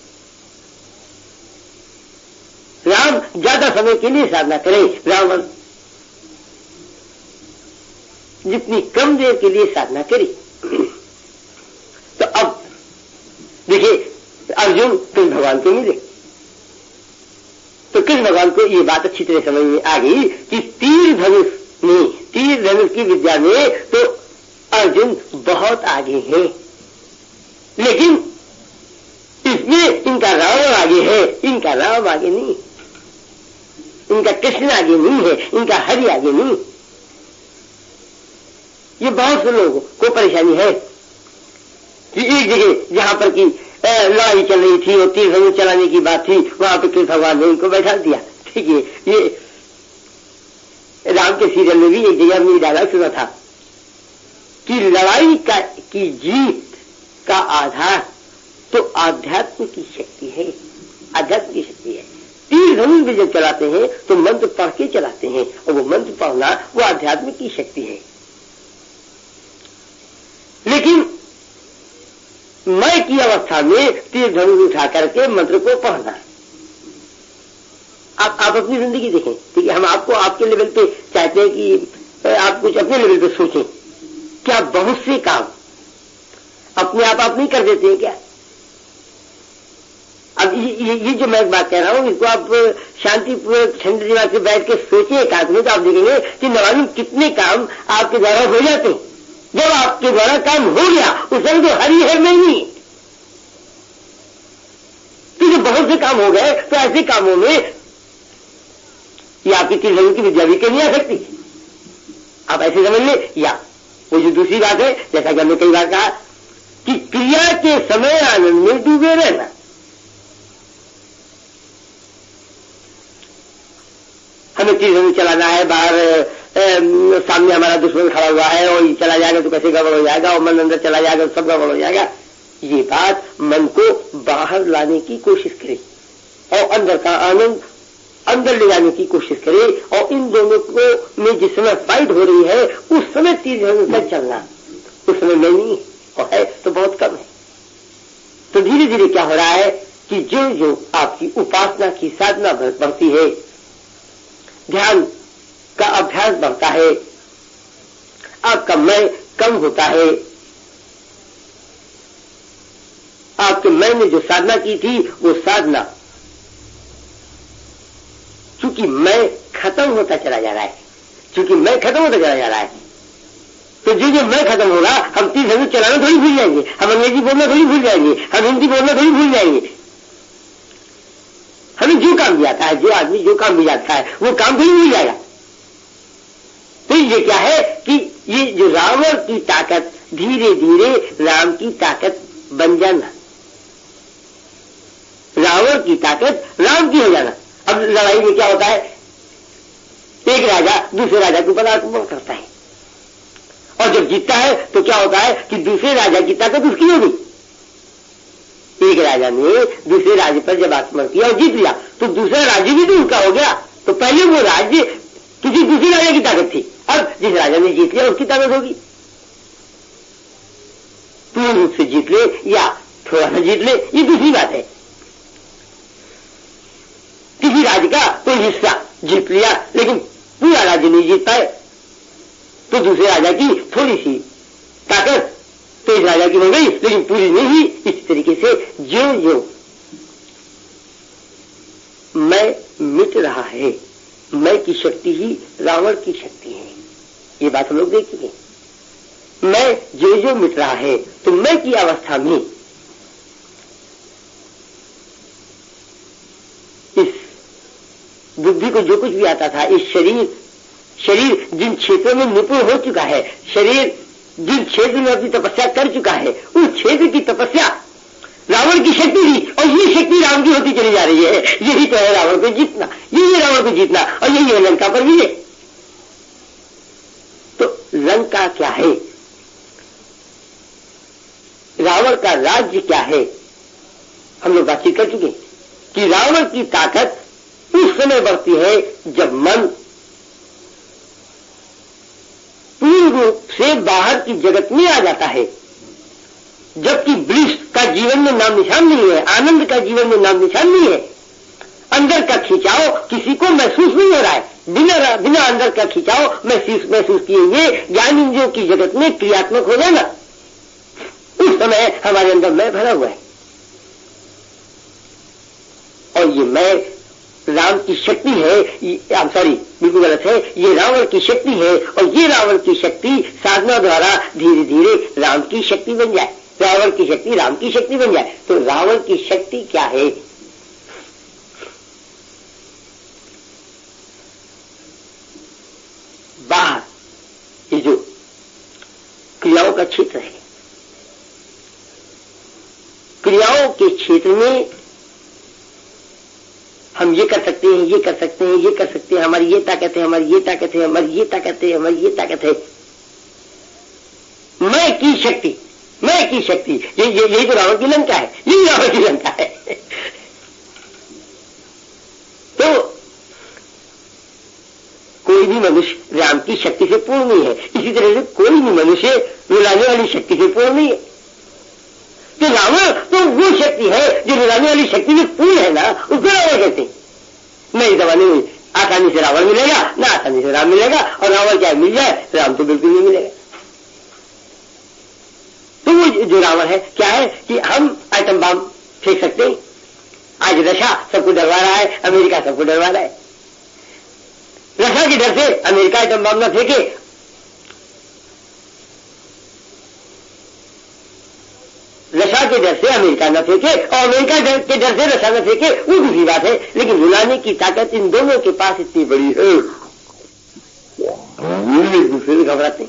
राम ज्यादा समय के लिए साधना करे, रावण जितनी कम देर के लिए साधना करे। तो अब देखिए, अर्जुन कृष्ण भगवान को मिले तो कृष्ण भगवान को ये बात अच्छी तरह समझ में आ गई कि तीर धनुष की विद्या में तो अर्जुन बहुत आगे है, लेकिन इसमें इनका रावण आगे है, इनका राम आगे नहीं, इनका कृष्ण आगे नहीं है, इनका हरि आगे नहीं। ये बहुत से लोगों को परेशानी है कि एक जगह जहां पर की लड़ाई चल रही थी और तीर धनुष चलाने की बात थी, वहां पे कृष्ण भगवान ने इनको बैठा दिया। ठीक है, ये राम के सीरियल में भी एक जगह हमने डायलॉग सुना था कि लड़ाई की जीत का आधार तो आध्यात्म की शक्ति है, आध्यात्म की शक्ति है। तीर धनुष भी जब चलाते हैं तो मंत्र पढ़ के चलाते हैं, और वो मंत्र पढ़ना वो आध्यात्म की शक्ति है। लेकिन मैं की अवस्था में तीर धनुष उठा करके मंत्र को पढ़ना, आप अपनी जिंदगी देखें। ठीक है, हम आपको आपके लेवल पे चाहते हैं कि आप कुछ अपने लेवल पे सोचें। क्या बहुत से काम अपने आप नहीं कर देते हैं क्या? अब ये जो मैं बात कह रहा हूं, इसको आप शांतिपूर्वक ठंडे दिमाग से बैठ के सोचिए एकांत में, तो आप देखेंगे कि न मालूम कितने काम आपके द्वारा हो जाते हैं। जब आपके द्वारा काम हो गया उस समय तो हरि है नहीं, तो जो बहुत से काम हो गए, तो ऐसे कामों में ये आपकी तीर की विद्या भी कहीं नहीं आ सकती, आप ऐसे समझ ले। या वो जो दूसरी बात है, जैसा कि हमने कई बार कहा कि क्रिया के समय आनंद में डूबे रहना। हमें तीर चलाना है, बाहर सामने हमारा दुश्मन खड़ा हुआ है और ये चला जाएगा तो कैसे गड़बड़ हो जाएगा, और मन अंदर चला जाएगा तो सब गड़बड़ हो जाएगा। ये बात मन को बाहर लाने की कोशिश करे और अंदर का आनंद अंदर ले जाने की कोशिश करे, और इन दोनों को में जिस समय फाइट हो रही है उस समय तीर से चलना, उस समय में नहीं और है तो बहुत कम है। तो धीरे धीरे क्या हो रहा है कि जो जो आपकी उपासना की साधना बढ़ती है, ध्यान का अभ्यास बढ़ता है, आपका मैं कम होता है। आपके मैं ने जो साधना की थी वो साधना चूंकि मैं खत्म होता चला जा रहा है, चूंकि मैं खत्म होता चला जा रहा है, तो जो मैं खत्म होगा हम तीर धनुष चलाना थोड़ी भूल जाएंगे, हम अंग्रेजी बोलना थोड़ी भूल जाएंगे, हम हिंदी बोलना थोड़ी भूल जाएंगे। हमें जो काम भी आता है, जो आदमी जो काम भी जाता है वो काम भी भूल जाएगा। तो ये क्या है कि ये जो रावण की ताकत धीरे धीरे राम की ताकत बन जाना, रावण की ताकत राम की हो जाना। अब लड़ाई में क्या होता है, एक राजा दूसरे राजा के ऊपर आक्रमण करता है और जब जीतता है तो क्या होता है कि दूसरे राजा की ताकत उसकी हो गई। एक राजा ने दूसरे राज्य पर जब आक्रमण किया और जीत लिया तो दूसरा राज्य भी तो उसका हो गया। तो पहले वो राज्य किसी दूसरे राजा की ताकत थी, अब जिस राजा ने जीत लिया उसकी ताकत होगी। पूर्ण रूप से जीत ले या थोड़ा सा जीत ले ये दूसरी बात है। किसी राज्य का कोई हिस्सा जीत लिया लेकिन पूरा राज्य नहीं जीत पाए तो दूसरे राजा की थोड़ी सी ताकत तो इस राजा की हो गई लेकिन पूरी नहीं। इस तरीके से जो जो मैं मिट रहा है, मैं की शक्ति ही रावण की शक्ति है, ये बात हम लोग देखेंगे। मैं जो जो मिट रहा है तो मैं की अवस्था में इस बुद्धि को जो कुछ भी आता था, इस शरीर जिन क्षेत्रों में निपुण हो चुका है, शरीर जिन क्षेत्र में अपनी तपस्या कर चुका है, उस क्षेत्र की तपस्या रावण की शक्ति थी और ये शक्ति राम की होती चली जा रही है। यही तो है रावण को जीतना, यही है रावण को जीतना और यही है लंका पर विजय। तो लंका क्या है, रावण का राज्य क्या है, हम लोग बातचीत कर चुके कि रावण की ताकत उस समय बढ़ती है जब मन पूर्ण रूप से बाहर की जगत में आ जाता है, जबकि ब्लिस का जीवन में नाम निशान नहीं है, आनंद का जीवन में नाम निशान नहीं है। अंदर का खिंचाव किसी को महसूस नहीं हो रहा है, बिना अंदर का खिंचाव महसूस किए हुए ज्ञान इंद्रियों की जगत में क्रियात्मक हो जाना, उस समय हमारे अंदर मैं भरा हुआ है। और ये मैं राम की शक्ति है, बिल्कुल गलत है, ये रावण की शक्ति है और ये रावण की शक्ति साधना द्वारा धीरे धीरे राम की शक्ति बन जाए, रावण की शक्ति राम की शक्ति बन जाए। तो रावण की शक्ति क्या है, बाहर ये जो क्रियाओं का क्षेत्र है, क्रियाओं के क्षेत्र में हम ये कर सकते हैं, ये कर सकते हैं, ये कर सकते हैं, हमारी ये ताकत है, हमारी ये ताकत है, हमारी ये ताकत है, हमारी ये ताकत है। मैं की शक्ति, मैं की शक्ति, यही तो रावण की लंका है, यही रावण की लंका है। तो कोई भी मनुष्य राम की शक्ति से पूर्ण नहीं है, इसी तरह से कोई भी मनुष्य रुलाने वाली शक्ति से पूर्ण नहीं है। तो रावण तो वो शक्ति है जो रुलाने वाली शक्ति में पूर्ण है ना, उसको रावण कहते हैं। नहीं जमाने में आसानी से रावण मिलेगा ना आसानी से राम मिलेगा, और रावण क्या मिल जाए राम तो बिल्कुल नहीं मिलेगा। तो वो जो रावण है क्या है कि हम आइटम बम फेंक सकते हैं। आज रशिया सबको डरवा रहा है, अमेरिका सबको डरवा रहा है। रशिया के डर से अमेरिका आइटम बम न फेंके, रशिया के डर से अमेरिका न फेंके और अमेरिका के डर से रशिया न फेंके, वो दूसरी बात है, लेकिन रुलाने की ताकत इन दोनों के पास इतनी बड़ी है, एक दूसरे से घबराते।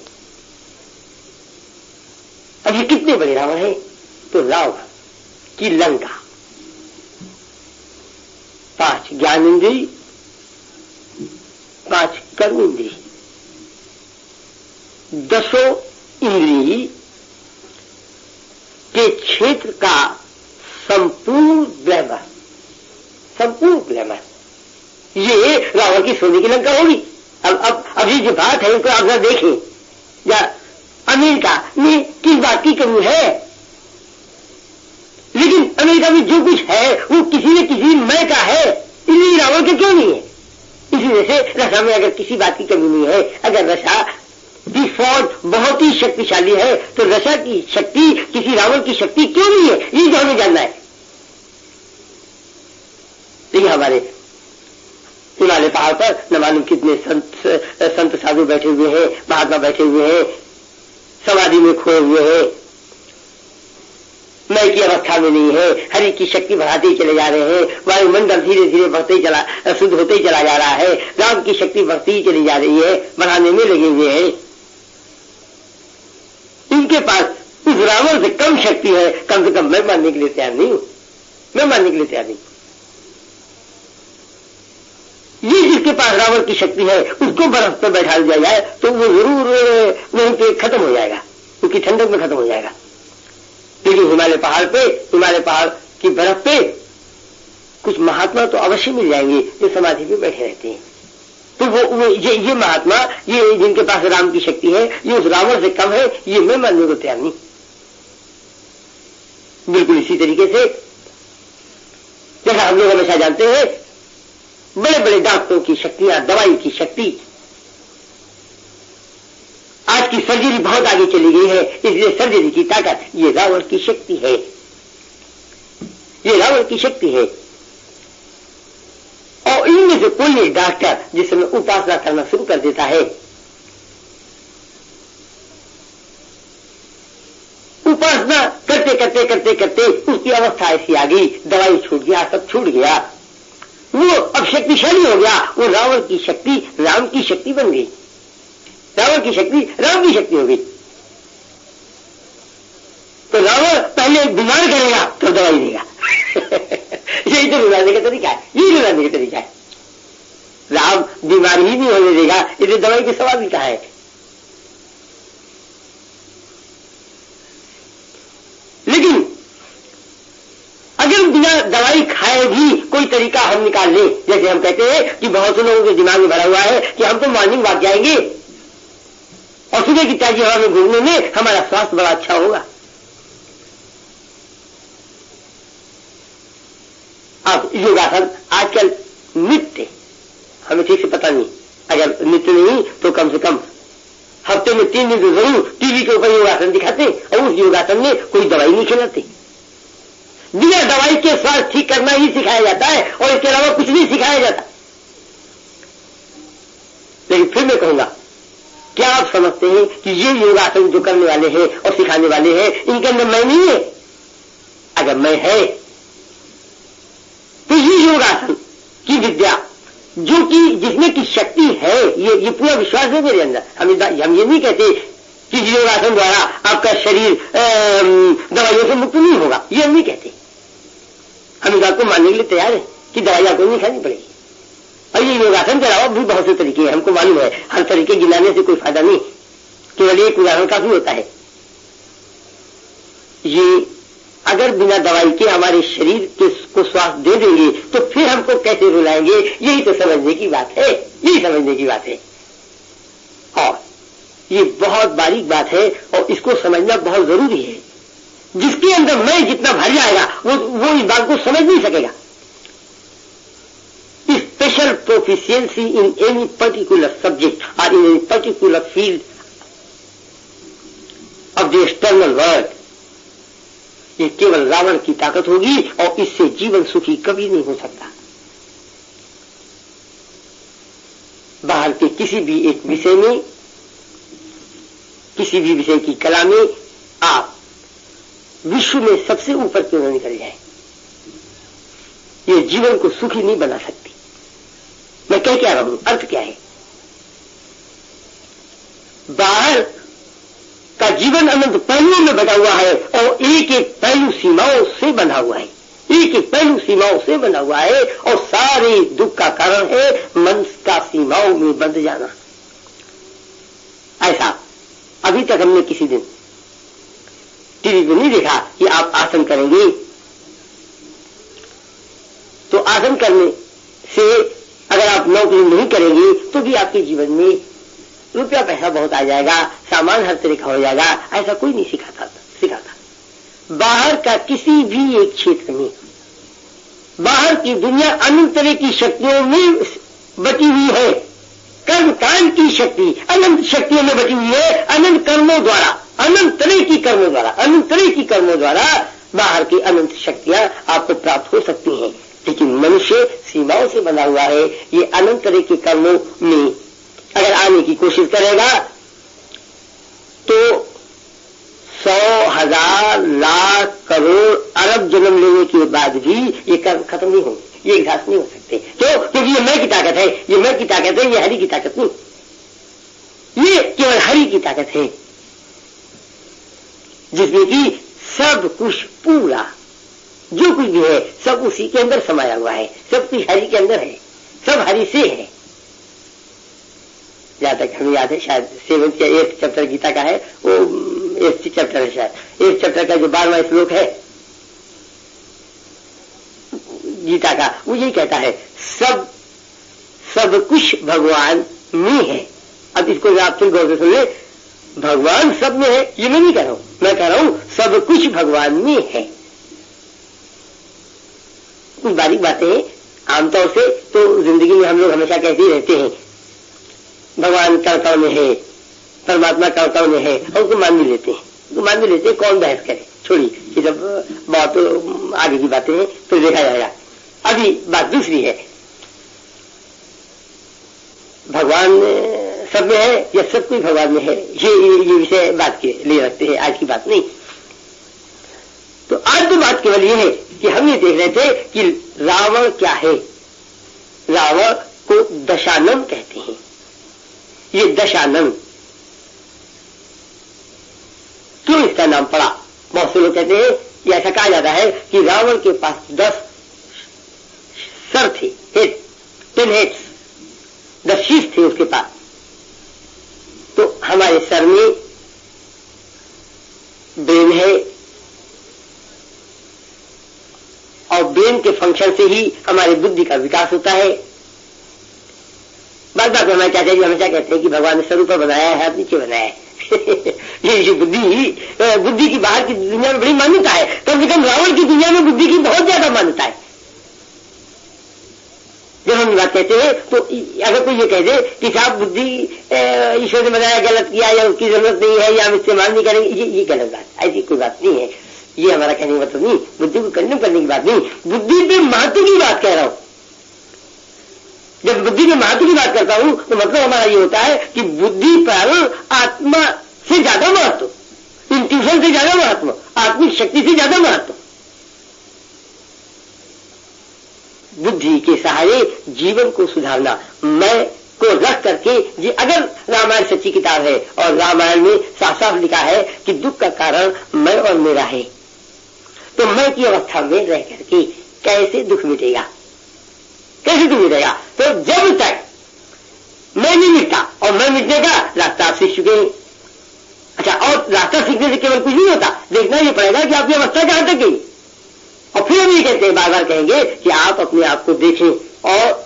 अब ये कितने बड़े रावण है? तो रावण की लंका 5 ज्ञान इंद्री, 5 कर्म इंद्री, 10 इंद्री के क्षेत्र का संपूर्ण ग्लैमर, ये रावण की सोने की लंका होगी। अब ये जो बात है, इनको आप जरा देखें, या अमेरिका में किस बात की कमी है, लेकिन अमेरिका में जो कुछ है वो किसी न किसी मय का है, इसलिए रावण के क्यों नहीं है? इसी वजह से रक्षा में अगर किसी बात की कमी नहीं है, अगर रक्षा की फौज बहुत ही शक्तिशाली है, तो रक्षा की शक्ति किसी रावण की शक्ति क्यों नहीं है, ये जो हमें जानना है। देखिए हमारे हिमालय पहाड़ पर न मालूम कितने संत साधु बैठे हुए हैं, महात्मा बैठे हुए हैं, समाधि में खोए हुए हैं, मय की अवस्था में नहीं है, हरि की शक्ति बढ़ाते ही चले जा रहे हैं, वायुमंडल धीरे धीरे बढ़ते ही शुद्ध होते ही चला जा रहा है, राम की शक्ति बढ़ती ही चली जा रही है, बढ़ाने में लगे हुए हैं। इनके पास उस रावण से कम शक्ति है, कम से कम मैं मानने के लिए तैयार नहीं हूं, मैं मानने के लिए तैयार नहीं। ये जिसके पास रावण की शक्ति है, उसको बर्फ पर बैठा दिया जाए तो वो जरूर वहीं पे खत्म हो जाएगा, उसकी ठंडक में खत्म हो जाएगा। लेकिन हिमालय पहाड़ की बर्फ पे कुछ महात्मा तो अवश्य मिल जाएंगे जो समाधि में बैठे रहते हैं। तो वो ये महात्मा, ये जिनके पास राम की शक्ति है, ये उस रावण से कम है, ये मैं मानने को तैयार नहीं। बिल्कुल इसी तरीके से जैसा हम लोग हमेशा जानते हैं, बड़े बड़े डॉक्टरों की शक्तियां, दवाई की शक्ति, आज की सर्जरी बहुत आगे चली गई है, इसलिए सर्जरी की ताकत ये रावण की शक्ति है, ये रावण की शक्ति है। और इनमें से कोई एक डॉक्टर जिस समय उपासना करना शुरू कर देता है, उपासना करते करते करते करते उसकी अवस्था ऐसी आ गई, दवाई छूट गया, सब छूट गया, वो अब शक्तिशाली हो गया, वो रावण की शक्ति राम की शक्ति बन गई, रावण की शक्ति राम की शक्ति हो गई। तो रावण पहले बीमार करेगा तो दवाई देगा यही तो रुलाने का तरीका है, यही रुलाने का तरीका है। राम बीमारी ही नहीं होने देगा, इसलिए दवाई के सवाल भी कहा है। लेकिन अगर बिना दवाई खाए भी कोई तरीका हम निकाल लें, जैसे हम कहते हैं कि बहुत से लोगों के दिमाग में भरा हुआ है कि हम तो मॉर्निंग वॉक जाएंगे और सुबह की ताजी हवा में घूमने में हमारा स्वास्थ्य बड़ा अच्छा होगा। अब योगासन आजकल नित्य, हमें ठीक से पता नहीं, अगर नित्य नहीं तो कम से कम हफ्ते में 3 दिन तो जरूर टीवी के ऊपर योगासन दिखाते, और उस योगासन में कोई दवाई नहीं खिलाते, बिना दवाई के स्वास्थ्य ठीक करना ही सिखाया जाता है और इसके अलावा कुछ नहीं सिखाया जाता। लेकिन फिर मैं कहूंगा, क्या आप समझते हैं कि ये योगासन जो करने वाले हैं और सिखाने वाले हैं, इनके अंदर मैं नहीं है? अगर मैं है तो ये योगासन की विद्या जो कि जिसमें की शक्ति है, ये पूरा विश्वास है मेरे अंदर। हम ये नहीं कहते कि योगासन द्वारा आपका शरीर दवाइयों से मुक्त नहीं होगा, ये हम नहीं कहते। हम इस बात को मानने के लिए तैयार है कि दवाई आपको नहीं खानी पड़ेगी। और ये योगासन के अलावा भी बहुत से तरीके हैं, हमको मालूम है, हर तरीके गिनाने से कोई फायदा नहीं, केवल एक उदाहरण काफी होता है। ये अगर बिना दवाई के हमारे शरीर को स्वास्थ्य दे देंगे तो फिर हमको कैसे रुलाएंगे, यही तो समझने की बात है, यही समझने की बात है। और ये बहुत बारीक बात है और इसको समझना बहुत जरूरी है। जिसके अंदर मैं जितना भर जाएगा वो इस बात को समझ नहीं सकेगा। Special proficiency in any particular subject और in any particular field of the external world, ये केवल रावण की ताकत होगी और इससे जीवन सुखी कभी नहीं हो सकता। बाहर के किसी भी एक विषय में, किसी भी विषय की कला में आप विश्व में सबसे ऊपर क्यों न निकल जाए, ये जीवन को सुखी नहीं बना सकती। मैं कह क्या रहा हूं, अर्थ क्या है? बाहर का जीवन अनंत पहलुओं में बटा हुआ है और एक एक पहलू सीमाओं से बंधा हुआ है, एक एक पहलू सीमाओं से बंधा हुआ है और सारे दुख का कारण है मन का सीमाओं में बंध जाना। ऐसा अभी तक हमने किसी दिन टीवी पे नहीं देखा कि आप आसन करेंगे तो आसन करने से अगर आप नौकरी नहीं करेंगे तो भी आपके जीवन में रुपया पैसा बहुत आ जाएगा, सामान हर तरह का हो जाएगा। ऐसा कोई नहीं सिखाता। बाहर का किसी भी एक क्षेत्र में, बाहर की दुनिया अनंत तरह की शक्तियों में बटी हुई है। कर्म कांड की शक्ति अनंत शक्तियों में बटी हुई है, अनंत कर्मों द्वारा, अनंत तरह की कर्मों द्वारा, अनंत तरह की कर्मों द्वारा बाहर की अनंत शक्तियां आपको प्राप्त हो सकती हैं। लेकिन मनुष्य सीमाओं से बना हुआ है। ये अनंत तरह के कर्मों में अगर आने की कोशिश करेगा तो 100,000 लाख करोड़ अरब जन्म लेने के बाद भी ये कर्म खत्म नहीं होंगे, ये घास नहीं हो सकते। क्यों? क्योंकि ये मैं की ताकत है, ये मैं की ताकत है, ये हरि की ताकत नहीं, ये केवल हरि की ताकत है जिसमें कि सब कुछ पूरा जो कुछ भी है सब उसी के अंदर समाया हुआ है, सब कुछ हरि के अंदर है, सब हरि से है। जहां तक हमें याद है शायद 7th या 8th चैप्टर गीता का है, वो 8th चैप्टर है शायद, 8th चैप्टर का जो 12वां श्लोक है गीता का, वो यही कहता है सब कुछ भगवान में है। अब इसको आप फिर गौर से सुन ले, भगवान सब में है ये मैं नहीं कह रहा हूं, मैं कह रहा हूं सब कुछ भगवान में है। कुछ बारीक बातें आमतौर से तो जिंदगी में हम लोग हमेशा कहते ही रहते हैं, भगवान कर्ताओं में है, परमात्मा कर्ताओं में है, और उसको मान भी लेते हैं, उसको मान भी लेते हैं। कौन बहस करे, छोड़िए, ये जब बहुत आगे की बातें हैं तो देखा जाएगा। अभी बात दूसरी है, भगवान सब में है या सब कुछ भगवान में है, ये विषय बात के लिए रखते हैं, आज की बात नहीं। तो आज तो बात केवल ये है कि हम ये देख रहे थे कि रावण क्या है। रावण को दशानन कहते हैं। ये दशानन क्यों इसका नाम पड़ा? बहुत से लोग कहते हैं, ये ऐसा कहा जाता है कि रावण के पास 10 सर थे, 10 हेड्स, 10 शीश थे उसके पास। तो हमारे सर में ब्रेन है और ब्रेन के फंक्शन से ही हमारी बुद्धि का विकास होता है। बात में हमारे चाचा जी हमेशा कहते हैं कि भगवान ने सर ऊपर बनाया है, हाथ नीचे बनाया है। ये बुद्धि की बाहर की दुनिया में बड़ी मान्यता है, कम से कम रावण की दुनिया में बुद्धि की बहुत ज्यादा मान्यता है। जब हम बात कहते हैं तो अगर कोई ये कह दे कि साहब बुद्धि ईश्वर ने बनाया, गलत किया या उसकी जरूरत नहीं है या हम इस्तेमाल नहीं करेंगे, ये गलत बात, ऐसी कोई बात नहीं है। ये हमारा कहने का मतलब नहीं, बुद्धि को कंडेम करने की बात नहीं, बुद्धि पे महत्व की बात कह रहा हूं। जब बुद्धि के महत्व की बात करता हूं तो मतलब हमारा ये होता है कि बुद्धि पर आत्मा से ज्यादा महत्व, इंट्यूशन से ज्यादा महत्व, आत्मिक शक्ति से ज्यादा महत्व, बुद्धि के सहारे जीवन को सुधारना, मैं को रख करके। जी अगर रामायण सच्ची किताब है और रामायण में साफ साफ लिखा है कि दुख का कारण मैं और मेरा है, तो मैं की अवस्था में रह करके कैसे दुख मिटेगा, कैसे दुख मिटेगा? तो जब तक मैं नहीं मिटता, और मैं मिटने का रास्ता आप सीख चुके हैं। अच्छा, और रास्ता सीखने से केवल कुछ नहीं होता, देखना ये पड़ेगा कि आपकी अवस्था कहां तक गई। और फिर हम ये कहते हैं, बार बार कहेंगे कि आप अपने आप को देखें और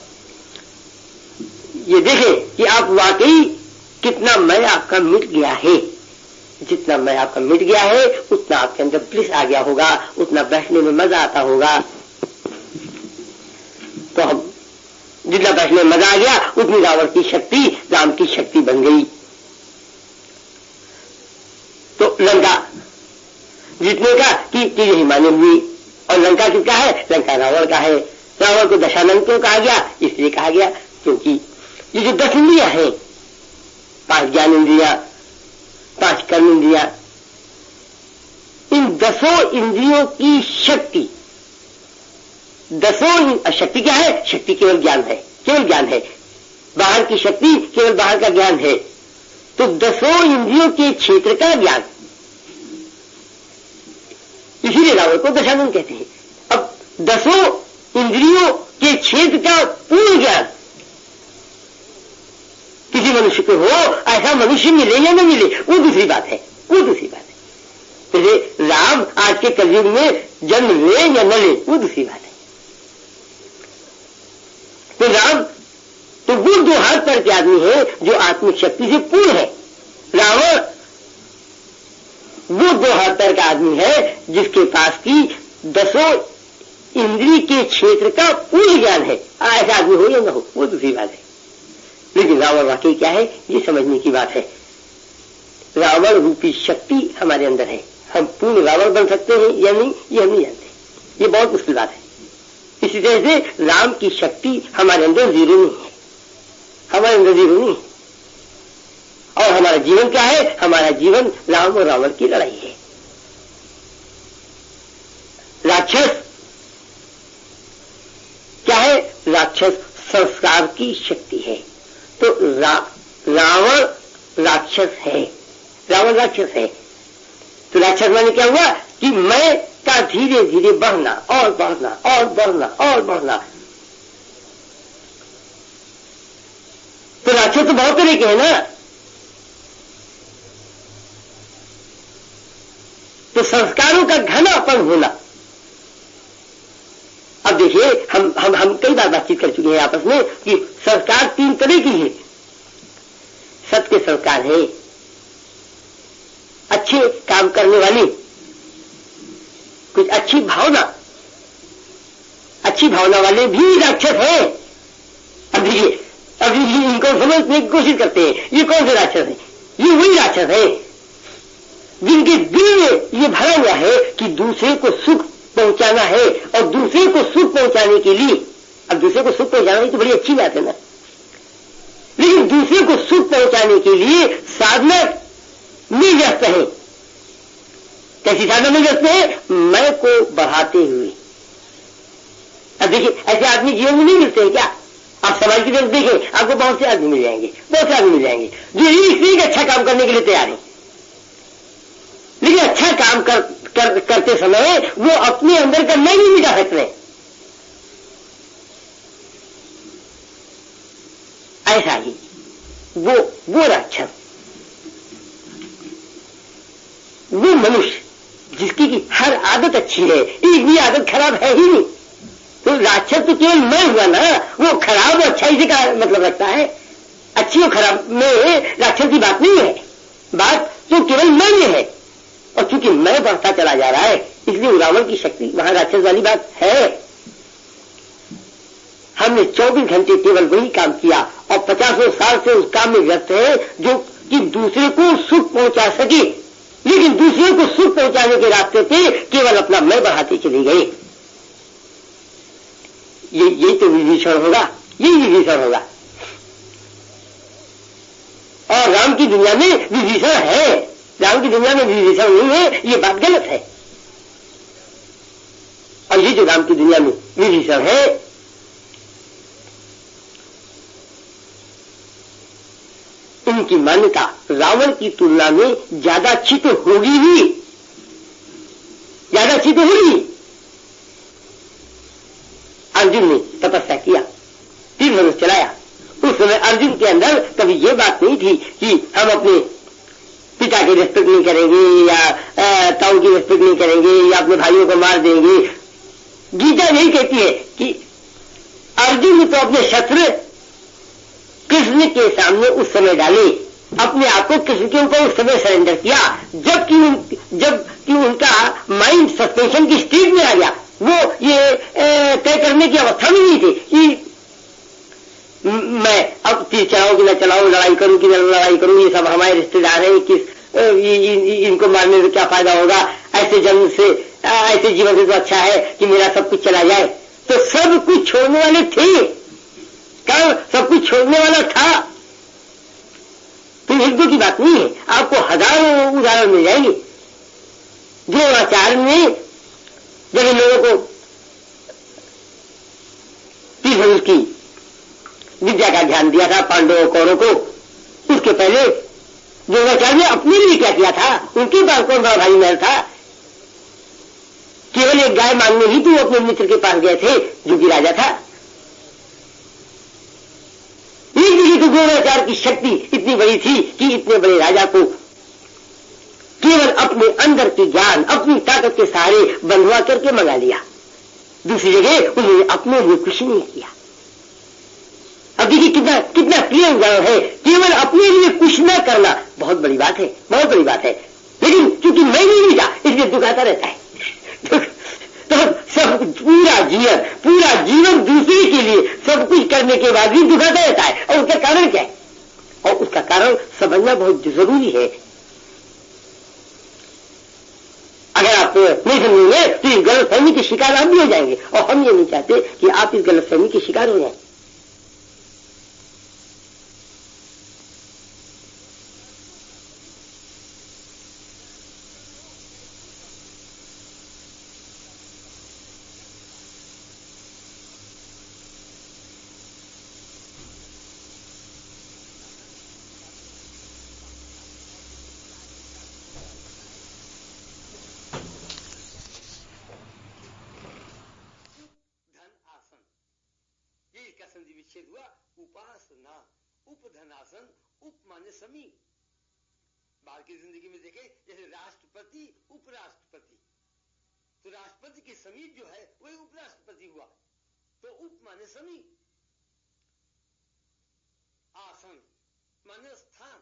ये देखें कि आप वाकई कितना मैं आपका मिट गया है। जितना मैं आपका मिट गया है उतना आपके अंदर ब्लिस आ गया होगा, उतना बैठने में मजा आता होगा। तो हम जितना बैठने में मजा आ गया उतनी रावण की शक्ति राम की शक्ति बन गई। तो लंका जीतने का कि यही माने हुई, और लंका किसका है? लंका रावण का है। रावण को दशानन क्यों कहा गया? इसलिए कहा गया क्योंकि ये जो 10 इंद्रियां हैं, 5 ज्ञान इंद्रियां, 5 कर्म इंद्रियां, इन 10 इंद्रियों की शक्ति, 10 शक्ति क्या है? शक्ति केवल ज्ञान है, केवल ज्ञान है। बाहर की शक्ति केवल बाहर का ज्ञान है। तो 10 इंद्रियों के क्षेत्र का ज्ञान, इसीलिए रावण को दशानन कहते हैं। अब 10 इंद्रियों के क्षेत्र का पूर्ण ज्ञान किसी मनुष्य को हो, ऐसा मनुष्य मिले या न मिले वो दूसरी बात है, वो दूसरी बात है। जैसे राम आज के कलयुग में जन्म ले या न ले वो दूसरी बात है। तो राम तो वो 2 हाथ पैर के आदमी है जो आत्मिक शक्ति से पूर्ण है। रावण वो 2 हाथ पैर का आदमी है जिसके पास की 10 इंद्रिय के क्षेत्र का पूर्ण ज्ञान है। ऐसा आदमी हो या न हो वो दूसरी बात है। लेकिन रावण वाकई क्या है ये समझने की बात है। रावण रूपी शक्ति हमारे अंदर है। हम पूर्ण रावण बन सकते हैं या नहीं ये हम नहीं जानते, ये बहुत मुश्किल बात है। इसी तरह से राम की शक्ति हमारे अंदर जीरो नहीं है, हमारे अंदर जीरो नहीं है। और हमारा जीवन क्या है? हमारा जीवन राम और रावण की लड़ाई है। राक्षस क्या है? राक्षस संस्कार की शक्ति है। तो रावण राक्षस है, रावण राक्षस है। तो राक्षस माने क्या हुआ कि मैं का धीरे धीरे बढ़ना और बढ़ना और बढ़ना और बढ़ना। तो राक्षस तो बहुत तरह के हैं ना। तो संस्कारों का घनापन होना। अब देखिए हम कई बार बातचीत कर चुके हैं आपस में कि संस्कार 3 तरह की है। सत्य संस्कार है, अच्छे काम करने वाली कुछ अच्छी भावना वाले भी राक्षस है। अब देखिए इनको समझने की कोशिश करते हैं, ये कौन से राक्षस है? ये वही राक्षस है जिनके दिल में ये भरा हुआ है कि दूसरे को सुख पहुंचाना है। और दूसरे को सुख पहुंचाने के लिए, अब दूसरे को सुख पहुंचाना तो बड़ी अच्छी बात है ना, लेकिन दूसरे को सुख पहुंचाने के लिए साधना में व्यस्त है। कैसी साधना में व्यस्त है? मैं को बढ़ाते हुए। अब देखिए ऐसे आदमी जीवन में नहीं मिलते हैं क्या? आप समाज की तरफ देखें, आपको बहुत से आदमी मिल जाएंगे, बहुत से आदमी मिल जाएंगे जो एक अच्छा काम करने के लिए तैयार है। लेकिन अच्छा काम करते समय वो अपने अंदर का मैं नहीं मिटा सकते। ऐसा ही वो राक्षस, वो मनुष्य जिसकी की हर आदत अच्छी है, एक भी आदत खराब है ही नहीं। तो राक्षस तो केवल मैं हुआ ना, वो खराब और अच्छाई से का मतलब रखता है। अच्छी और खराब में राक्षस की बात नहीं है, बात तो केवल मैं में है। और चूंकि मैं बढ़ता चला जा रहा है इसलिए रावण की शक्ति वहां राक्षस वाली बात है। हमने 24 घंटे केवल वही काम किया और 50 साल से उस काम में व्यस्त है जो कि दूसरे को सुख पहुंचा सके, लेकिन दूसरे को सुख पहुंचाने के रास्ते पे केवल अपना मैं बढ़ाते चले गए। ये तो विभीषण होगा, यही विभीषण होगा। और राम की दुनिया में विभीषण है, राम की दुनिया में विभीषण नहीं है, ये बात गलत है। और ये जो राम की दुनिया में विभीषण है, इनकी मान्यता रावण की तुलना में ज्यादा अच्छी तो होगी ही, ज्यादा अच्छी तो होगी। अर्जुन ने तपस्या किया, 3 वर्ष चलाया। उस समय अर्जुन के अंदर कभी ये बात नहीं थी कि हम अपने पिता की रिस्पेक्ट नहीं करेंगे या ताऊ की रिस्पेक्ट नहीं करेंगे या अपने भाइयों को मार देंगे। गीता यही कहती है कि अर्जुन ने तो अपने शस्त्र कृष्ण के सामने उस समय डाले, अपने आप को कृष्ण के ऊपर उस समय सरेंडर किया, जबकि उनका माइंड सस्पेंशन की स्टेज में आ गया। वो ये तय करने की अवस्था में नहीं थे कि मैं अब तीर चलाऊं कि न चलाऊं, लड़ाई करूं कि न लड़ाई करूं, ये सब हमारे रिश्तेदार हैं, इनको मारने से क्या फायदा होगा, ऐसे जन्म से ऐसे जीवन से तो अच्छा है कि मेरा सब कुछ चला जाए। तो सब कुछ छोड़ने वाले थे, क्या सब कुछ छोड़ने वाला था। तो एक दो की बात नहीं है, आपको हजारों उदाहरण मिल जाएंगे। द्रोणाचार्य ने जब इन लोगों को तीर्थंकर की विद्या का ध्यान दिया था पांडवों कौरों को, उसके पहले द्रोणाचार्य ने अपने लिए क्या किया था? उनके पास कौन बड़ा भाई महल था? केवल एक गाय मांगने ही तो अपने मित्र के पास गए थे जो कि राजा था। एक तो द्रोणाचार्य की शक्ति इतनी बड़ी थी कि इतने बड़े राजा को केवल अपने अंदर के ज्ञान, अपनी ताकत के सहारे बंधुआ करके मंगा लिया। दूसरी जगह उन्होंने अपने लिए कुछ नहीं किया। अब देखिए कितना कितना क्लियर उदाहरण है। केवल अपने लिए कुछ न करना बहुत बड़ी बात है, बहुत बड़ी बात है। लेकिन क्योंकि मैं नहीं मिला इसलिए दुख आता रहता है। तो सब पूरा जीवन दूसरे के लिए सब कुछ करने के बाद भी दुख आता रहता है। और उसका कारण क्या है? और उसका कारण समझना बहुत जरूरी है। अगर आप नहीं समझेंगे तो इस गलतफहमी के शिकार आप भी हो जाएंगे, और हम ये नहीं चाहते कि आप इस गलतफहमी के शिकार हो जाएं। इसका संधि विच्छेद हुआ उपासना। उपधनासन, उप माने समी। बाहर की जिंदगी में देखे जैसे राष्ट्रपति उपराष्ट्रपति, तो राष्ट्रपति के समीप जो है वही उपराष्ट्रपति हुआ। तो उप माने समी, आसन माने स्थान,